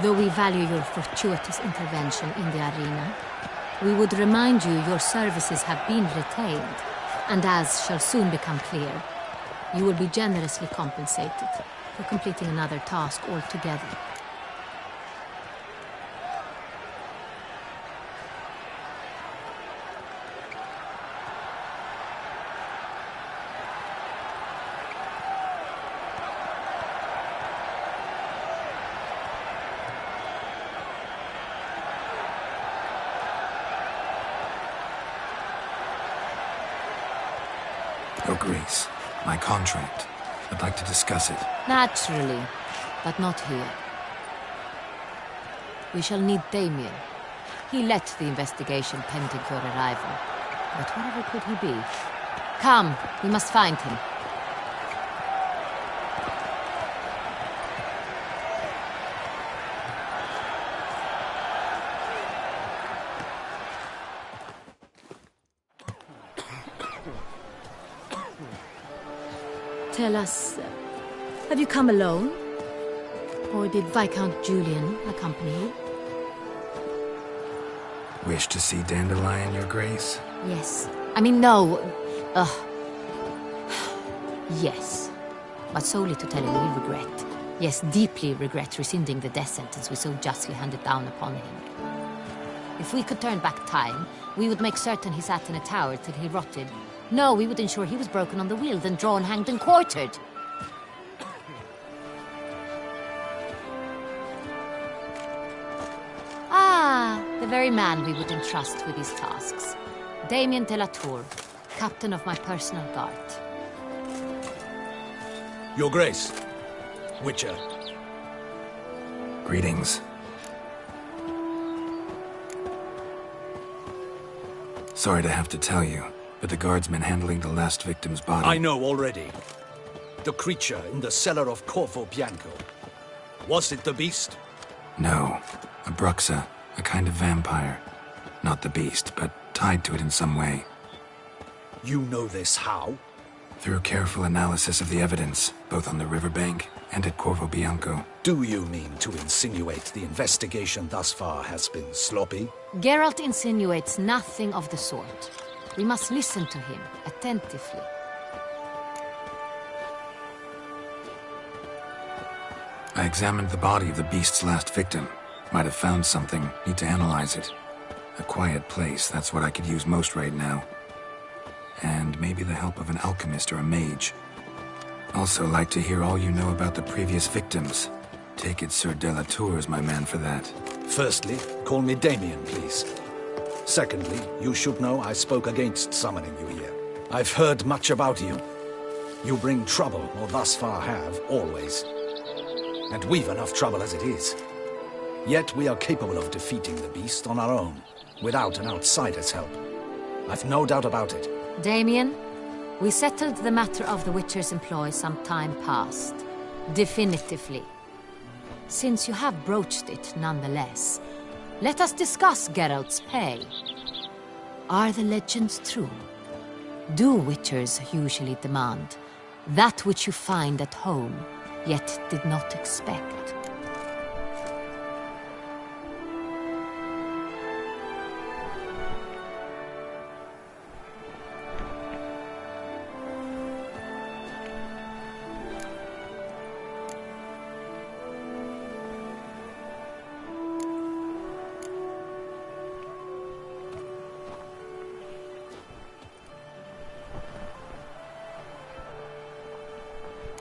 though we value your fortuitous intervention in the arena, we would remind you your services have been retained, and as shall soon become clear, you will be generously compensated for completing another task altogether. Your Grace, my contract. I'd like to discuss it. Naturally, but not here. We shall need Damien. He led the investigation pending your arrival. But wherever could he be? Come, we must find him. tell us... have you come alone? Or did Viscount Julian accompany you? Wish to see Dandelion, Your Grace? Yes. I mean, no. Yes. But solely to tell him we regret. Yes, deeply regret rescinding the death sentence we so justly handed down upon him. If we could turn back time, we would make certain he sat in a tower till he rotted. No, we would ensure he was broken on the wheel, then drawn, hanged, and quartered. The very man we would entrust with these tasks. Damien de la Tour, captain of my personal guard. Your Grace. Witcher. Greetings. Sorry to have to tell you, but the guardsman handling the last victim's body... I know already. The creature in the cellar of Corvo Bianco. Was it the beast? No. A Bruxa. A kind of vampire. Not the beast, but tied to it in some way. You know this how? Through careful analysis of the evidence, both on the riverbank and at Corvo Bianco. Do you mean to insinuate the investigation thus far has been sloppy? Geralt insinuates nothing of the sort. We must listen to him attentively. I examined the body of the beast's last victim. Might have found something. Need to analyze it. A quiet place, that's what I could use most right now. And maybe the help of an alchemist or a mage. Also like to hear all you know about the previous victims. Take it Sir de la Tour is my man for that. Firstly, call me Damien, please. Secondly, you should know I spoke against summoning you here. I've heard much about you. You bring trouble, or thus far have, always. And we've enough trouble as it is. Yet we are capable of defeating the beast on our own, without an outsider's help. I've no doubt about it. Damien, we settled the matter of the Witcher's employ some time past. Definitively. Since you have broached it nonetheless, let us discuss Geralt's pay. Are the legends true? Do Witchers usually demand that which you find at home, yet did not expect?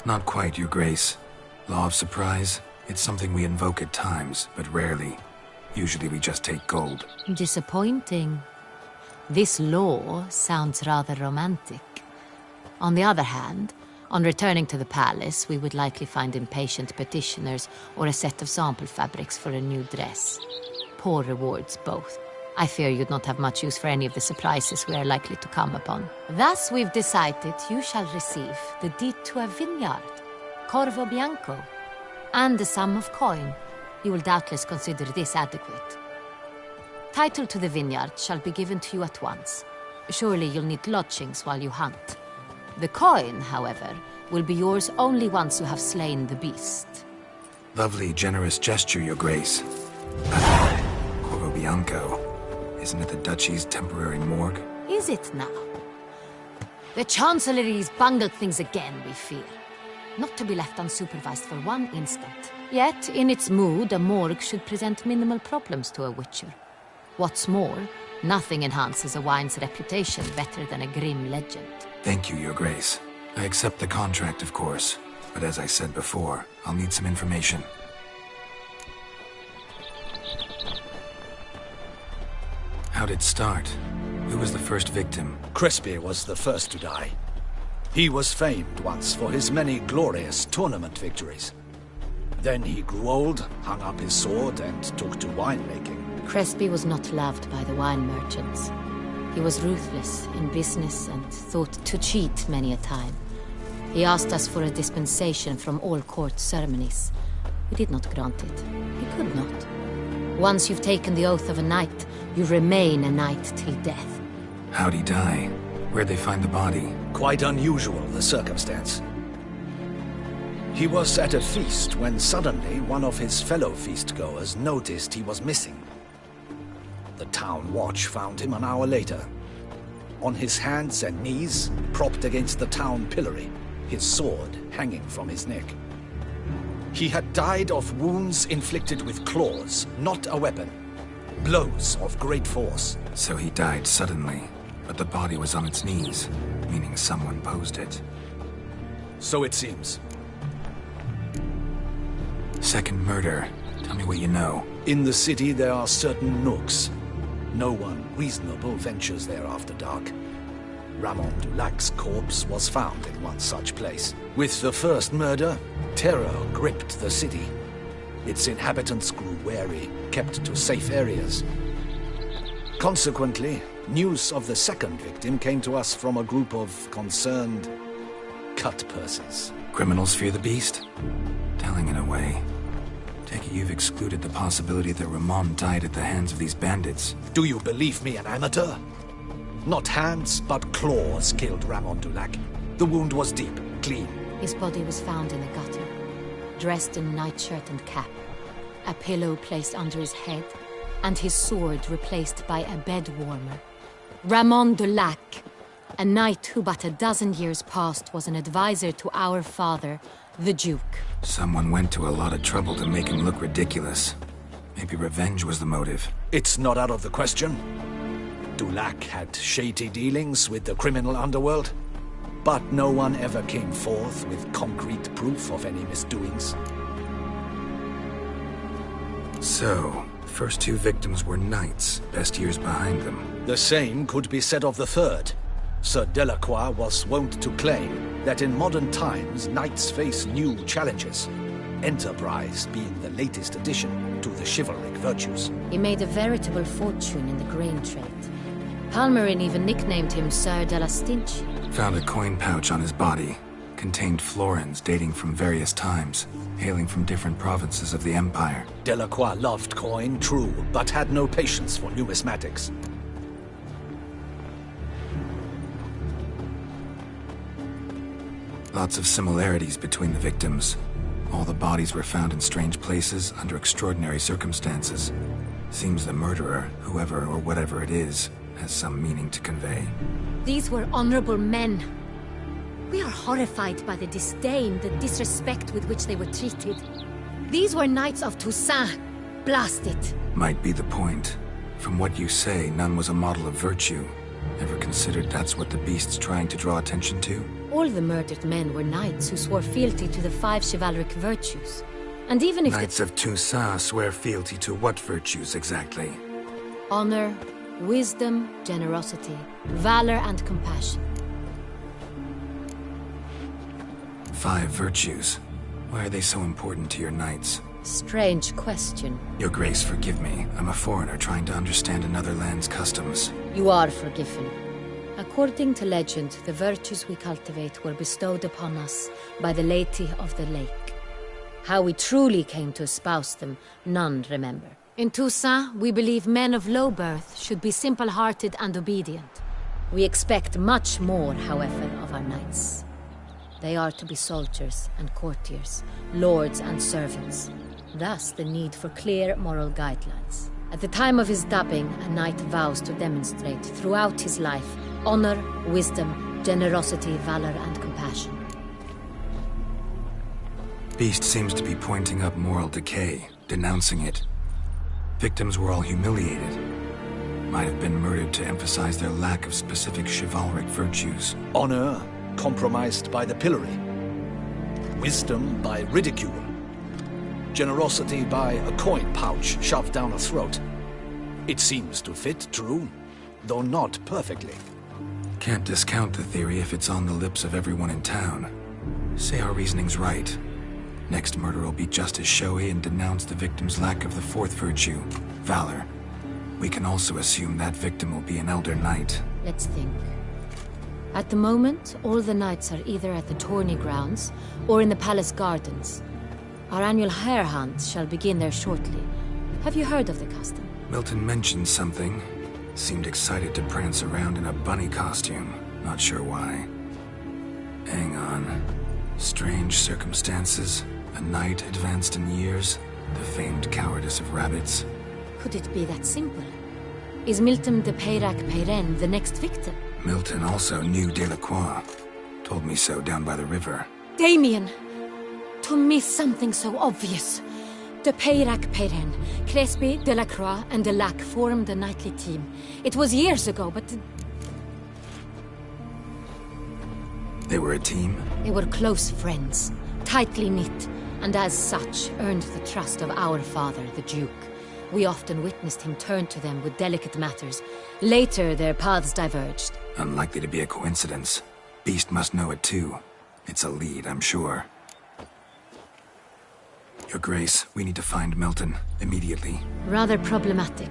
Not quite, Your Grace. Law of surprise, it's something we invoke at times, but rarely. Usually we just take gold. Disappointing. This law sounds rather romantic. On the other hand, on returning to the palace, we would likely find impatient petitioners or a set of sample fabrics for a new dress. Poor rewards, both. I fear you'd not have much use for any of the surprises we are likely to come upon. Thus we've decided you shall receive the deed to a vineyard, Corvo Bianco, and a sum of coin. You will doubtless consider this adequate. Title to the vineyard shall be given to you at once. Surely you'll need lodgings while you hunt. The coin, however, will be yours only once you have slain the beast. Lovely, generous gesture, Your Grace. Corvo Bianco. Isn't it the Duchy's temporary morgue? Is it now? The Chancellery's bungled things again, we fear. Not to be left unsupervised for one instant. Yet, in its mood, a morgue should present minimal problems to a Witcher. What's more, nothing enhances a wine's reputation better than a grim legend. Thank you, Your Grace. I accept the contract, of course. But as I said before, I'll need some information. How'd it start? Who was the first victim? Crespy was the first to die. He was famed once for his many glorious tournament victories. Then he grew old, hung up his sword, and took to winemaking. Crespy was not loved by the wine merchants. He was ruthless in business and thought to cheat many a time. He asked us for a dispensation from all court ceremonies. We did not grant it. He could not. Once you've taken the oath of a knight, you remain a knight till death. How'd he die? Where'd they find the body? Quite unusual, the circumstance. He was at a feast when suddenly one of his fellow feastgoers noticed he was missing. The town watch found him an hour later, on his hands and knees, propped against the town pillory, his sword hanging from his neck. He had died of wounds inflicted with claws, not a weapon. Blows of great force. So he died suddenly, but the body was on its knees, meaning someone posed it. So it seems. Second murder. Tell me what you know. In the city there are certain nooks. No one reasonable ventures there after dark. Ramon Dulac's corpse was found in one such place. With the first murder, terror gripped the city. Its inhabitants grew wary, kept to safe areas. Consequently, news of the second victim came to us from a group of concerned cut-purses. Criminals fear the beast? Telling in a way. Take it you've excluded the possibility that Ramon died at the hands of these bandits. Do you believe me an amateur? Not hands, but claws killed Ramon Dulac. The wound was deep, clean. His body was found in a gutter, dressed in nightshirt and cap, a pillow placed under his head, and his sword replaced by a bed warmer. Ramon Dulac, a knight who but a dozen years past was an advisor to our father, the Duke. Someone went to a lot of trouble to make him look ridiculous. Maybe revenge was the motive. It's not out of the question. Dulac had shady dealings with the criminal underworld, but no one ever came forth with concrete proof of any misdoings. So, first two victims were knights, best years behind them. The same could be said of the third. Sir Delacroix was wont to claim that in modern times knights face new challenges, enterprise being the latest addition to the chivalric virtues. He made a veritable fortune in the grain trade. Palmerin even nicknamed him Sir de la Stinchi. Found a coin pouch on his body. Contained florins dating from various times, hailing from different provinces of the Empire. Delacroix loved coin, true, but had no patience for numismatics. Lots of similarities between the victims. All the bodies were found in strange places under extraordinary circumstances. Seems the murderer, whoever or whatever it is, has some meaning to convey. These were honorable men. We are horrified by the disdain, the disrespect with which they were treated. These were knights of Toussaint. Blast it. Might be the point. From what you say, none was a model of virtue. Ever considered that's what the beast's trying to draw attention to? All the murdered men were knights who swore fealty to the 5 chivalric virtues. And even if Knights of Toussaint swear fealty to what virtues exactly? honor, wisdom, generosity, valor, and compassion. 5 virtues. Why are they so important to your knights? Strange question. Your Grace, forgive me. I'm a foreigner trying to understand another land's customs. You are forgiven. According to legend, the virtues we cultivate were bestowed upon us by the Lady of the Lake. How we truly came to espouse them, none remember. In Toussaint, we believe men of low birth should be simple-hearted and obedient. We expect much more, however, of our knights. They are to be soldiers and courtiers, lords and servants. Thus, the need for clear moral guidelines. At the time of his dubbing, a knight vows to demonstrate throughout his life honor, wisdom, generosity, valor, and compassion. Beast seems to be pointing up moral decay, denouncing it. Victims were all humiliated. Might have been murdered to emphasize their lack of specific chivalric virtues. Honor compromised by the pillory. Wisdom by ridicule. Generosity by a coin pouch shoved down a throat. It seems to fit, true, though not perfectly. Can't discount the theory if it's on the lips of everyone in town. Say our reasoning's right. Next murder will be just as showy and denounce the victim's lack of the 4th virtue, valor. We can also assume that victim will be an elder knight. Let's think. At the moment, all the knights are either at the tourney grounds or in the palace gardens. Our annual hare hunt shall begin there shortly. Have you heard of the custom? Milton mentioned something. Seemed excited to prance around in a bunny costume. Not sure why. Hang on. Strange circumstances, a night advanced in years, the famed cowardice of rabbits. Could it be that simple? Is Milton de Peyrac Peyren the next victim? Milton also knew Delacroix. Told me so down by the river. Damien! To miss something so obvious. De Peyrac Peyren, Crespi, Delacroix, and Delac formed a nightly team. It was years ago, but... They were a team? They were close friends, tightly knit, and as such earned the trust of our father, the Duke. We often witnessed him turn to them with delicate matters. Later, their paths diverged. Unlikely to be a coincidence. Beast must know it too. It's a lead, I'm sure. Your Grace, we need to find Milton, immediately. Rather problematic.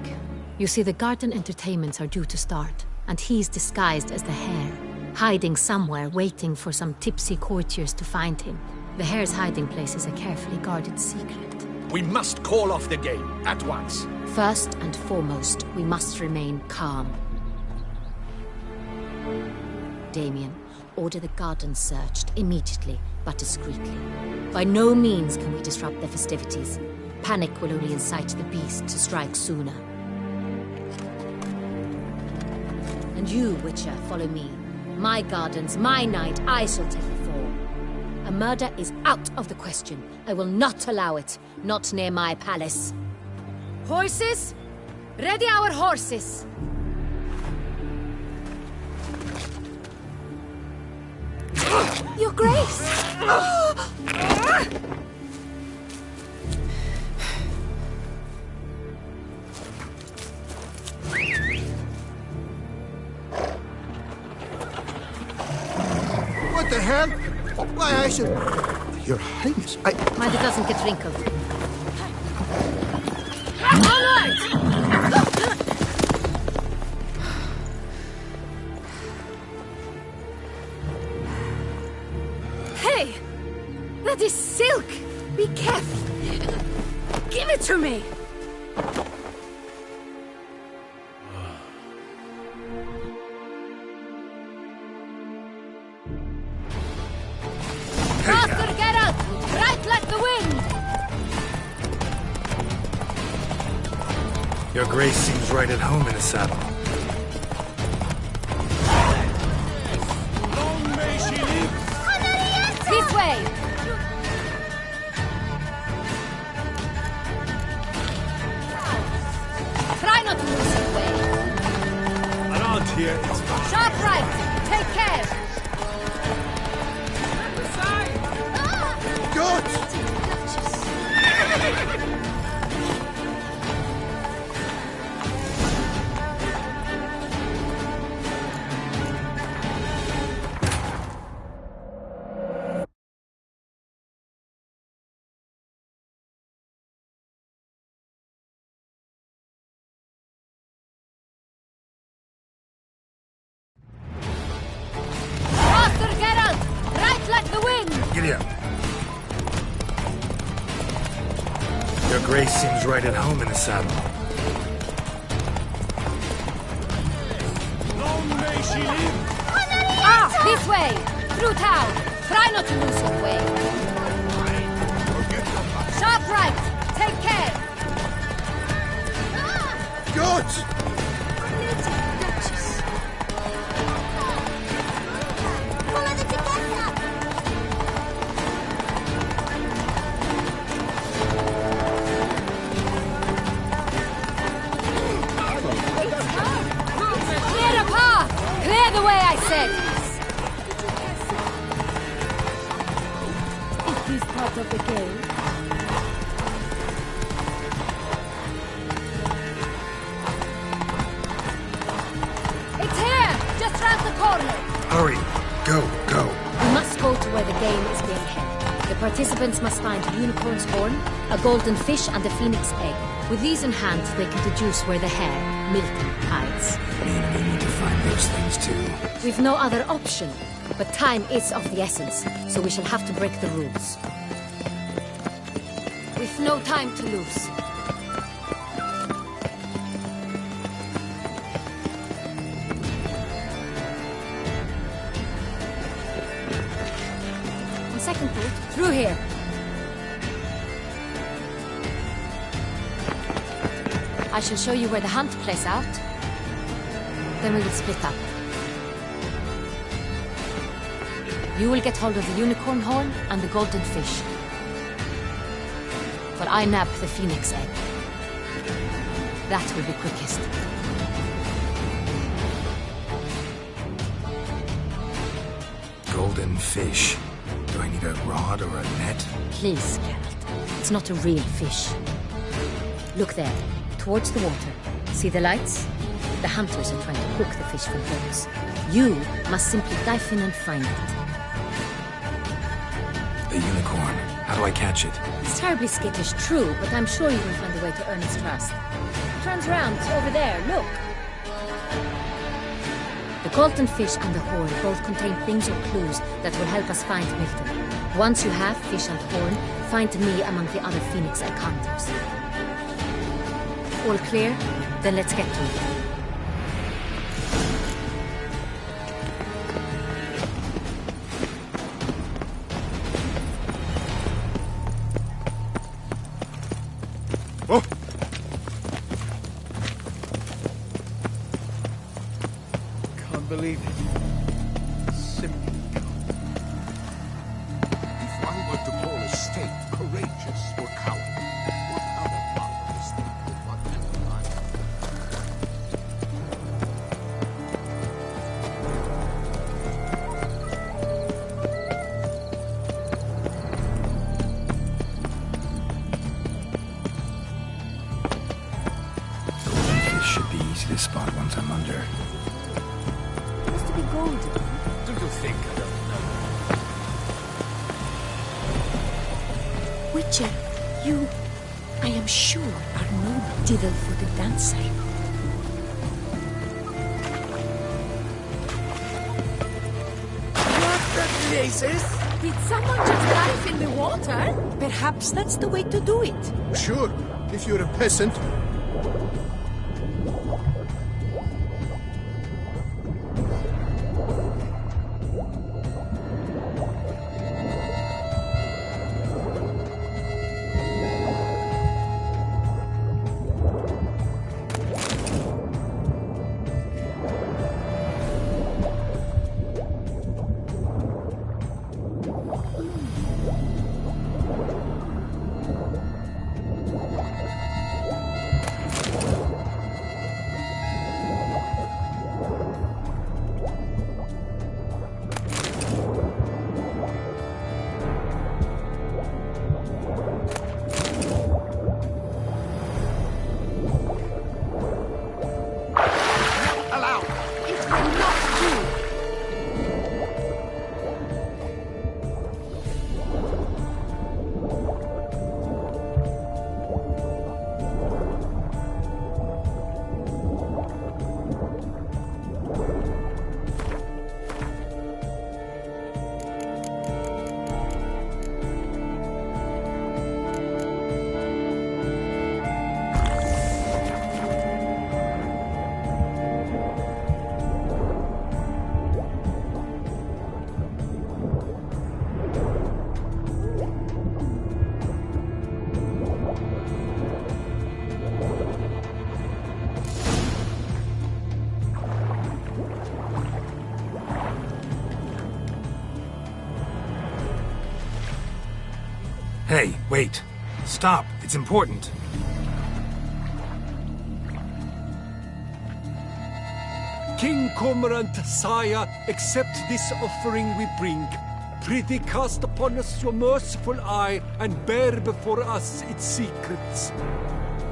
You see, the garden entertainments are due to start, and he's disguised as the Hare, hiding somewhere, waiting for some tipsy courtiers to find him. The Hare's hiding place is a carefully guarded secret. We must call off the game, at once. First and foremost, we must remain calm. Damien, order the garden searched immediately, but discreetly. By no means can we disrupt the festivities. Panic will only incite the beast to strike sooner. And you, Witcher, follow me. My gardens, my night, I shall take the fall. A murder is out of the question. I will not allow it. Not near my palace. Horses? Ready our horses! Your Grace! What the hell? Why, I should... Your Highness, I... Mind it doesn't get wrinkled. Onward! Hey! That is silk! Be careful! Give it to me! Faster, Geralt! Right like the wind! Your Grace seems right at home in a saddle. Long may she live! This way! Try not to lose your way. Around here, it's fine. Sharp right! Take care! Good! Faster, Geralt! Right like the wind! Giddy up. Your Grace seems right at home in a saddle. Long may she live! This way! Through town! Try not to lose your way! Sharp right! Take care! Good! Clear a path! Clear the way, I said! Is this part of the game? It's here! Just round the corner! Hurry! Go, go! We must go to where the game is being held. The participants must find a unicorn's horn, a golden fish, and a phoenix egg. With these in hand, they can deduce where the Hare, Milton, hides. Mean we need to find those things too. We've no other option, but time is of the essence, so we shall have to break the rules. With no time to lose. One second. I shall show you where the hunt plays out. Then we will split up. You will get hold of the unicorn horn and the golden fish. But I nab the phoenix egg. That will be quickest. Golden fish. Do I need a rod or a net? Please, Geralt. It's not a real fish. Look there, towards the water. See the lights? The hunters are trying to hook the fish from boats. You must simply dive in and find it. The unicorn. How do I catch it? It's terribly skittish, true, but I'm sure you will find a way to earn its trust. Turns around, it's over there, look. The golden fish and the horn both contain things or clues that will help us find Milton. Once you have fish and horn, find me among the other Phoenix Egg hunters. All clear? Then let's get to it. Oh! Can't believe it. Simply can't. If I were to call a state courageous or cowardly, what other part of the state would one have in mind? Fish should be easy to spot once I'm under. Used to be golden. Do you think I don't know? Witcher, you, I am sure, are no diddle-footed dancer. What the blazes? Did someone just dive in the water? Perhaps that's the way to do it. Sure, if you're a peasant. Hey, wait. Stop. It's important. King Cormorant, sire, accept this offering we bring. Prithee cast upon us your merciful eye, and bear before us its secrets.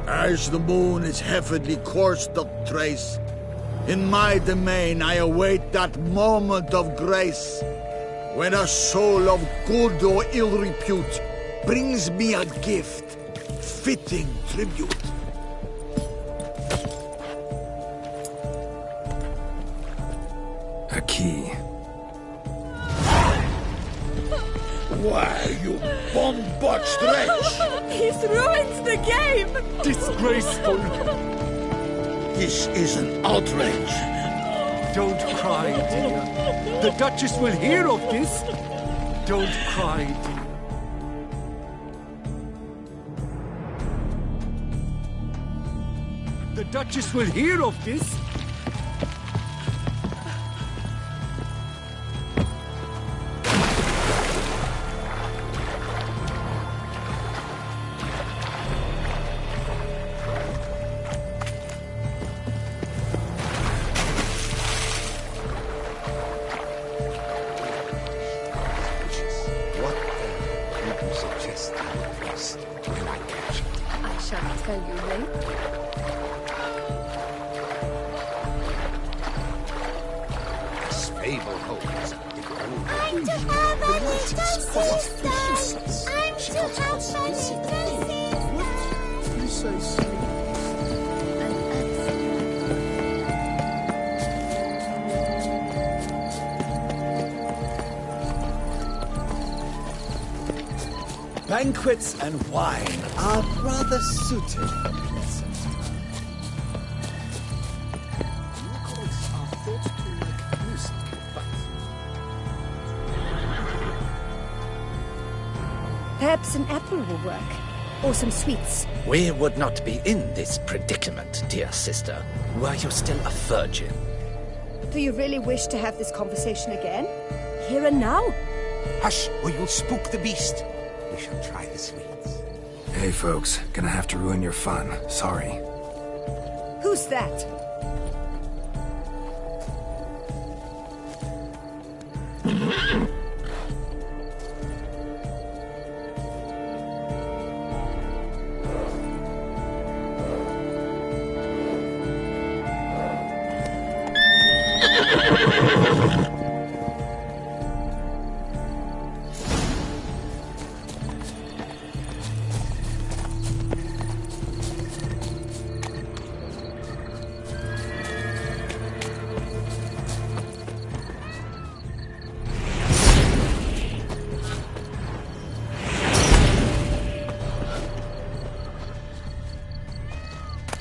As the moon is heavily coursed of trace, in my domain I await that moment of grace, when a soul of good or ill repute brings me a gift, fitting tribute. A key. Why, you bomb-botched wretch! He's ruined the game! Disgraceful! This is an outrage. Don't cry, dear. The Duchess will hear of this. Don't cry, dear. the Duchess will hear of this. Banquets and wine are rather suited for pleasant. Miracles are thought to like music, but Perhaps an apple will work. Or some sweets. We would not be in this predicament, dear sister, were you still a virgin. Do you really wish to have this conversation again? Here and now? hush, or you'll spook the beast. We shall try the sweets. Hey, folks. Gonna have to ruin your fun. Sorry. Who's that?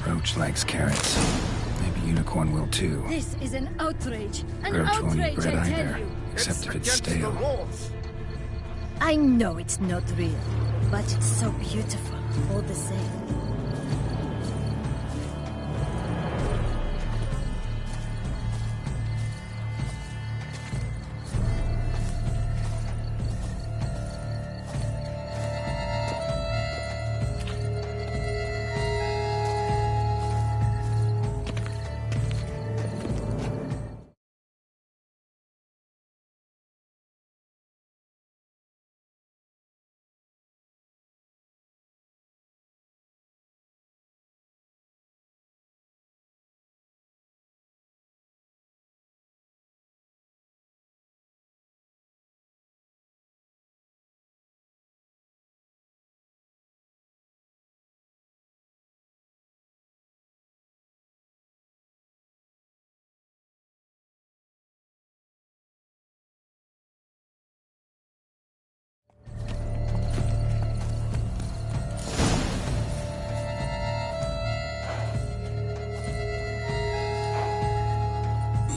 Roach likes carrots. Maybe Unicorn will too. This is an outrage. An Roach won't eat outrage, bread I tell either, you. except if it's stale. I know it's not real, but it's so beautiful, all the same.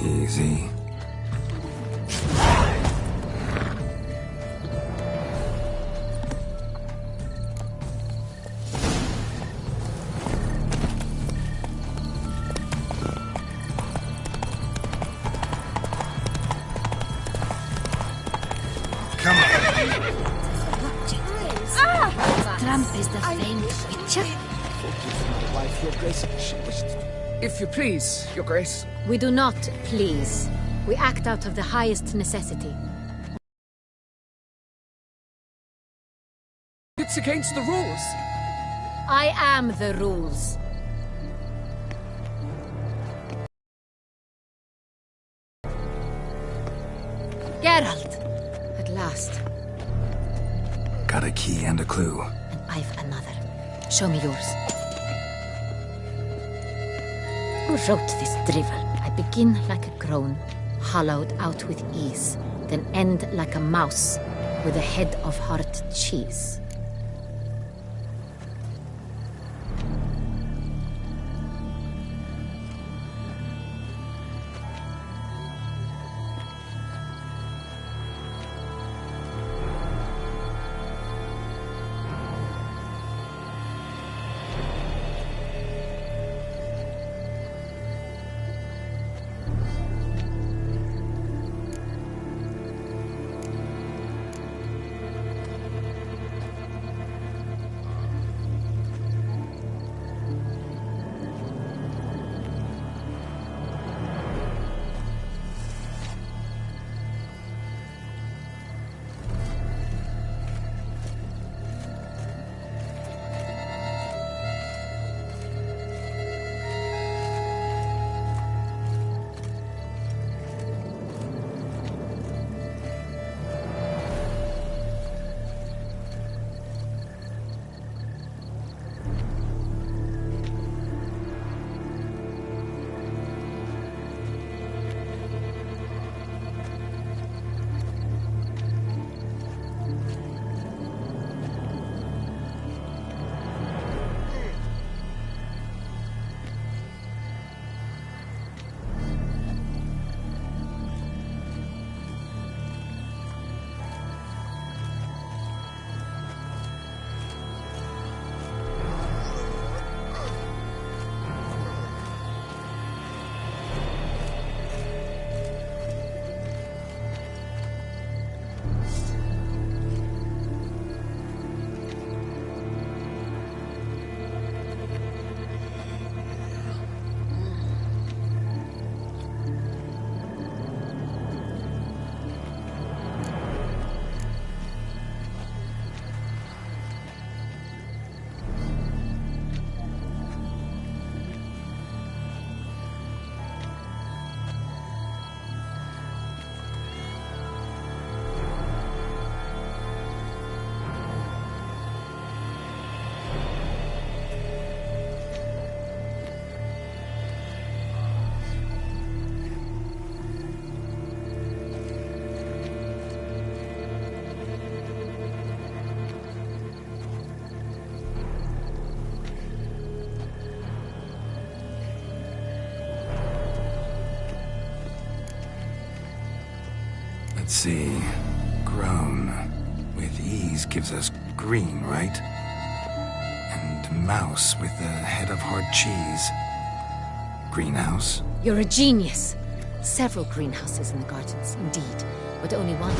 Easy. Trump is the famed witcher. My wife, Your Grace, she wished. If you please, Your Grace. We do not please. We act out of the highest necessity. It's against the rules. I am the rules. Geralt! At last. Got a key and a clue. And I've another. Show me yours. Who wrote this drivel? I begin like a groan, hollowed out with ease, then end like a mouse with a head of hard cheese. Let's see. Grown. With ease gives us green, right? And mouse with the head of hard cheese. Greenhouse? You're a genius. Several greenhouses in the gardens, indeed, but only one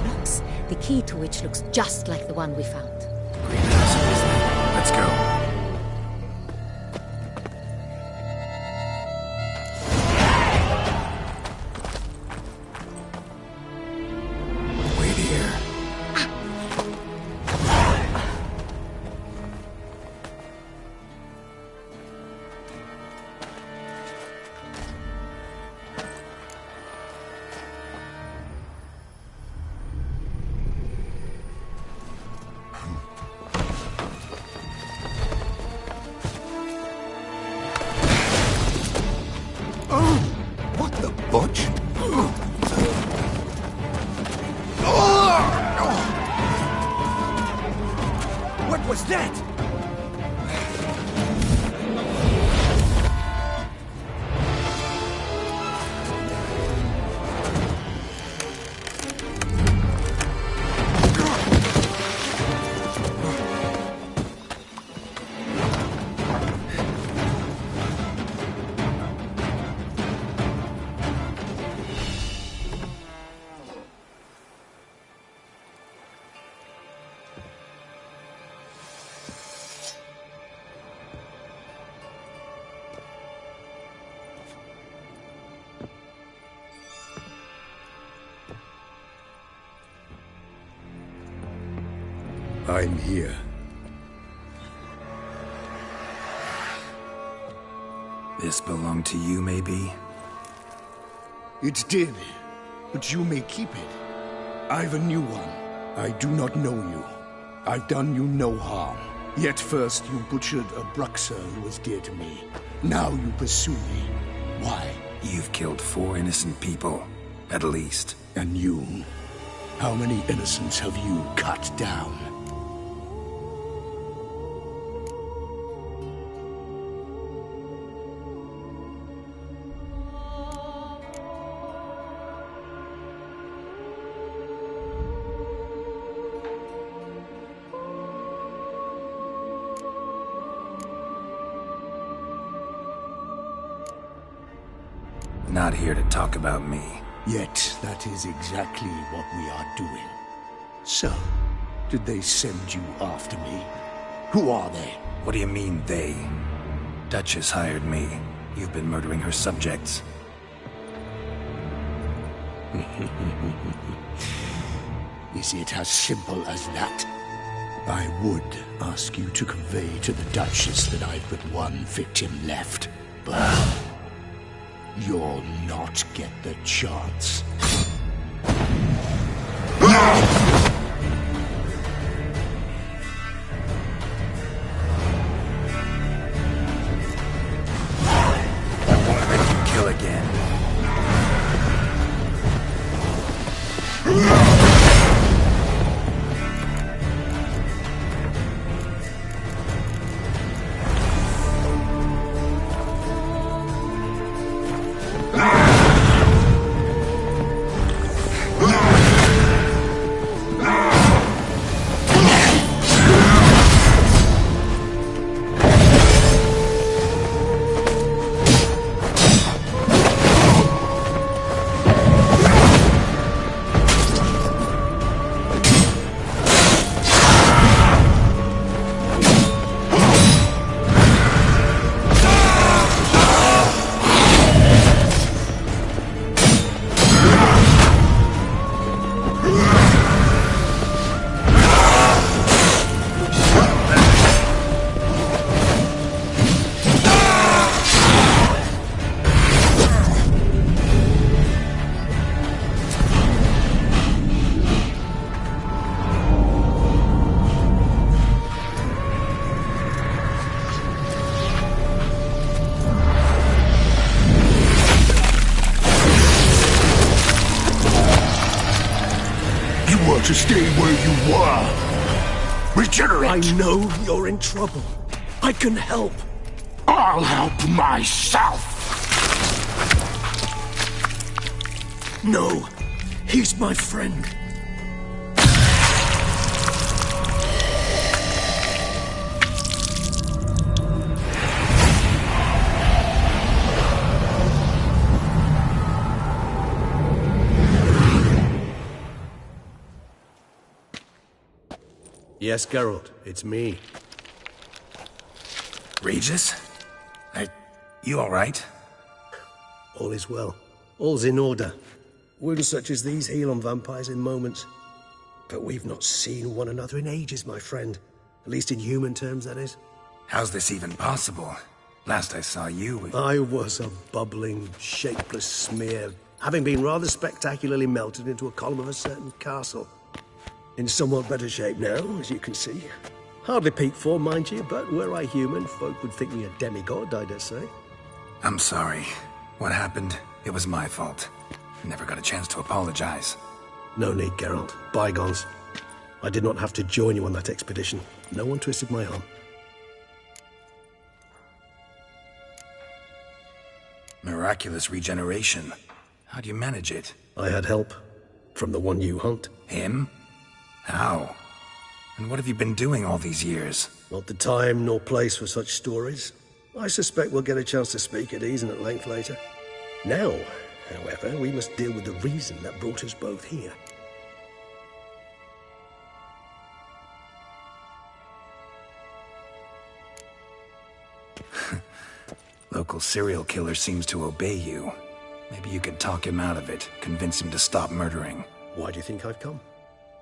locks, the key to which looks just like the one we found. Greenhouse it is then. Let's go. Wait here. What the butch? What was that? I'm here. This belonged to you, maybe? It did, but you may keep it. I've a new one. I do not know you. I've done you no harm. Yet first you butchered a Bruxer who was dear to me. Now you pursue me. Why? You've killed 4 innocent people, at least. And you? How many innocents have you cut down? Not here to talk about me. Yet that is exactly what we are doing. So, did they send you after me? Who are they? What do you mean, they? Duchess hired me. You've been murdering her subjects. Is it as simple as that? I would ask you to convey to the Duchess that I've but one victim left, but you'll not get the chance. I won't let you kill again. To stay where you were. Regenerate! I know you're in trouble. I can help. I'll help myself! No. He's my friend. Yes, Geralt, it's me. Regis? You all right? All is well. All's in order. Wounds such as these heal on vampires in moments. But we've not seen one another in ages, my friend. At least in human terms, that is. How's this even possible? Last I saw you... I was a bubbling, shapeless smear, having been rather spectacularly melted into a column of a certain castle. In somewhat better shape now, as you can see. Hardly peak form, mind you, but were I human, folk would think me a demigod, I dare say. I'm sorry. What happened, it was my fault. Never got a chance to apologize. No need, Geralt. Bygones. I did not have to join you on that expedition. No one twisted my arm. Miraculous regeneration. How do you manage it? I had help. From the one you hunt. Him? How? And what have you been doing all these years? Not the time nor place for such stories. I suspect we'll get a chance to speak at ease and at length later. Now, however, we must deal with the reason that brought us both here. Local serial killer seems to obey you. Maybe you could talk him out of it, convince him to stop murdering. Why do you think I've come?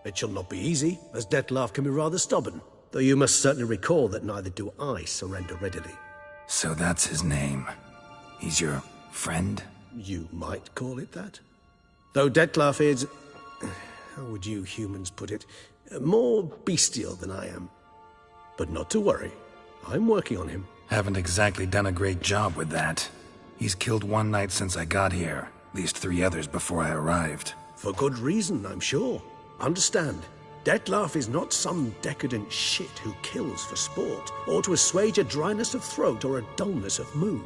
It shall not be easy, as Dettlaff can be rather stubborn. Though you must certainly recall that neither do I surrender readily. So that's his name. He's your friend? You might call it that. Though Dettlaff is... how would you humans put it? More bestial than I am. But not to worry. I'm working on him. Haven't exactly done a great job with that. He's killed one knight since I got here. At least 3 others before I arrived. For good reason, I'm sure. Understand, Dettlaff is not some decadent shit who kills for sport, or to assuage a dryness of throat or a dullness of mood.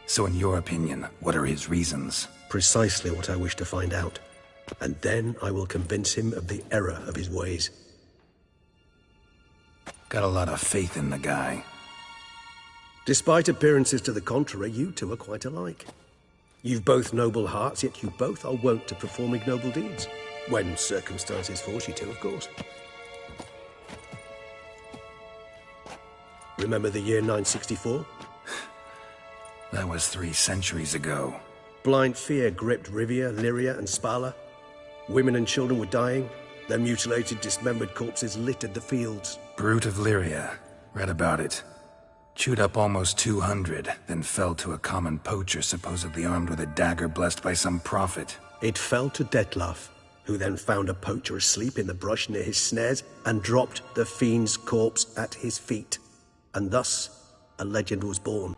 So in your opinion, what are his reasons? Precisely what I wish to find out. And then I will convince him of the error of his ways. Got a lot of faith in the guy. Despite appearances to the contrary, you two are quite alike. You've both noble hearts, yet you both are wont to perform ignoble deeds. When circumstances force you to, of course. Remember the year 964? That was 3 centuries ago. Blind fear gripped Rivia, Lyria, and Spala. Women and children were dying. Their mutilated, dismembered corpses littered the fields. Brute of Lyria. Read about it. Chewed up almost 200, then fell to a common poacher supposedly armed with a dagger blessed by some prophet. It fell to Dettlaff, who then found a poacher asleep in the brush near his snares and dropped the fiend's corpse at his feet. And thus, a legend was born.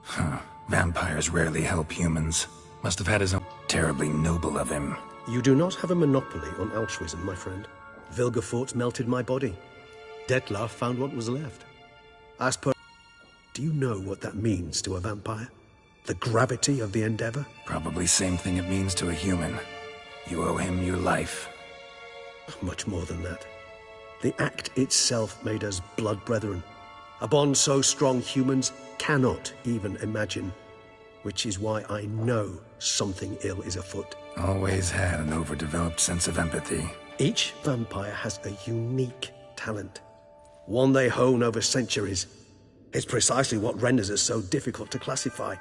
Huh. Vampires rarely help humans. Must have had his own... Terribly noble of him. You do not have a monopoly on altruism, my friend. Vilgefortz melted my body. Dettlaff found what was left. As per... Do you know what that means to a vampire? The gravity of the endeavor? Probably same thing it means to a human. You owe him your life. Much more than that. The act itself made us blood brethren. A bond so strong humans cannot even imagine. Which is why I know something ill is afoot. Always had an overdeveloped sense of empathy. Each vampire has a unique talent. One they hone over centuries. It's precisely what renders us so difficult to classify.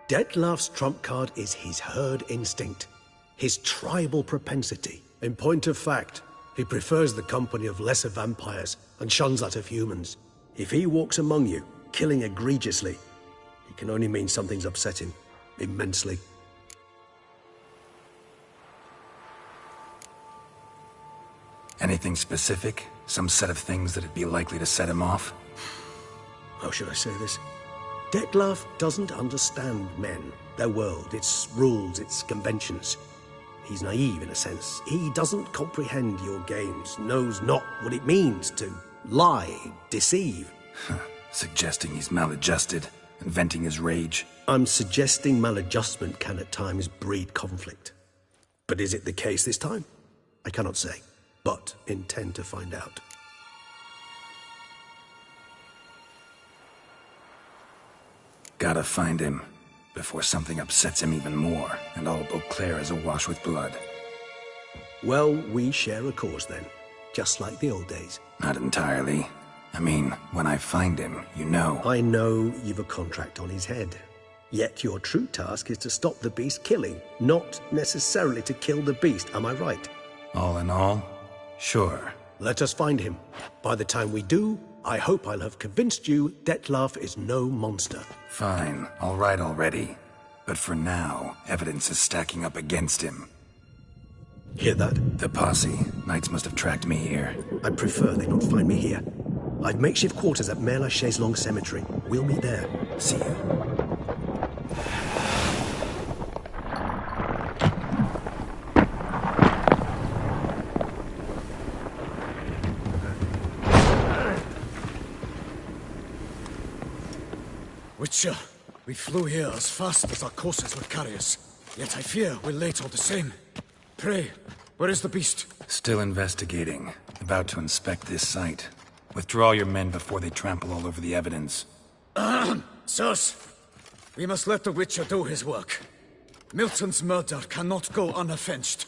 Dettlaff's trump card is his herd instinct. His tribal propensity. In point of fact, he prefers the company of lesser vampires and shuns that of humans. If he walks among you, killing egregiously, it can only mean something's upset him. Immensely. Anything specific? Some set of things that'd be likely to set him off? How should I say this? Dettlaff doesn't understand men, their world, its rules, its conventions. He's naive in a sense. He doesn't comprehend your games, knows not what it means to lie, deceive. Suggesting he's maladjusted and venting his rage. I'm suggesting maladjustment can at times breed conflict. But is it the case this time? I cannot say, but intend to find out. Gotta find him, before something upsets him even more, and all Beauclair is awash with blood. Well, we share a cause then, just like the old days. Not entirely. I mean, when I find him, you know. I know you've a contract on his head. Yet your true task is to stop the beast killing, not necessarily to kill the beast, am I right? All in all, sure. Let us find him. By the time we do, I hope I'll have convinced you Dettlaff is no monster. Fine, all right already. But for now, evidence is stacking up against him. Hear that? The posse. Knights must have tracked me here. I prefer they not find me here. I've makeshift quarters at Mère Lachaise Long Cemetery. We'll meet there. See you. Witcher, we flew here as fast as our courses would carry us. Yet I fear we're late all the same. Pray, where is the beast? Still investigating. About to inspect this site. Withdraw your men before they trample all over the evidence. Sirs, we must let the Witcher do his work. Milton's murder cannot go unavenged.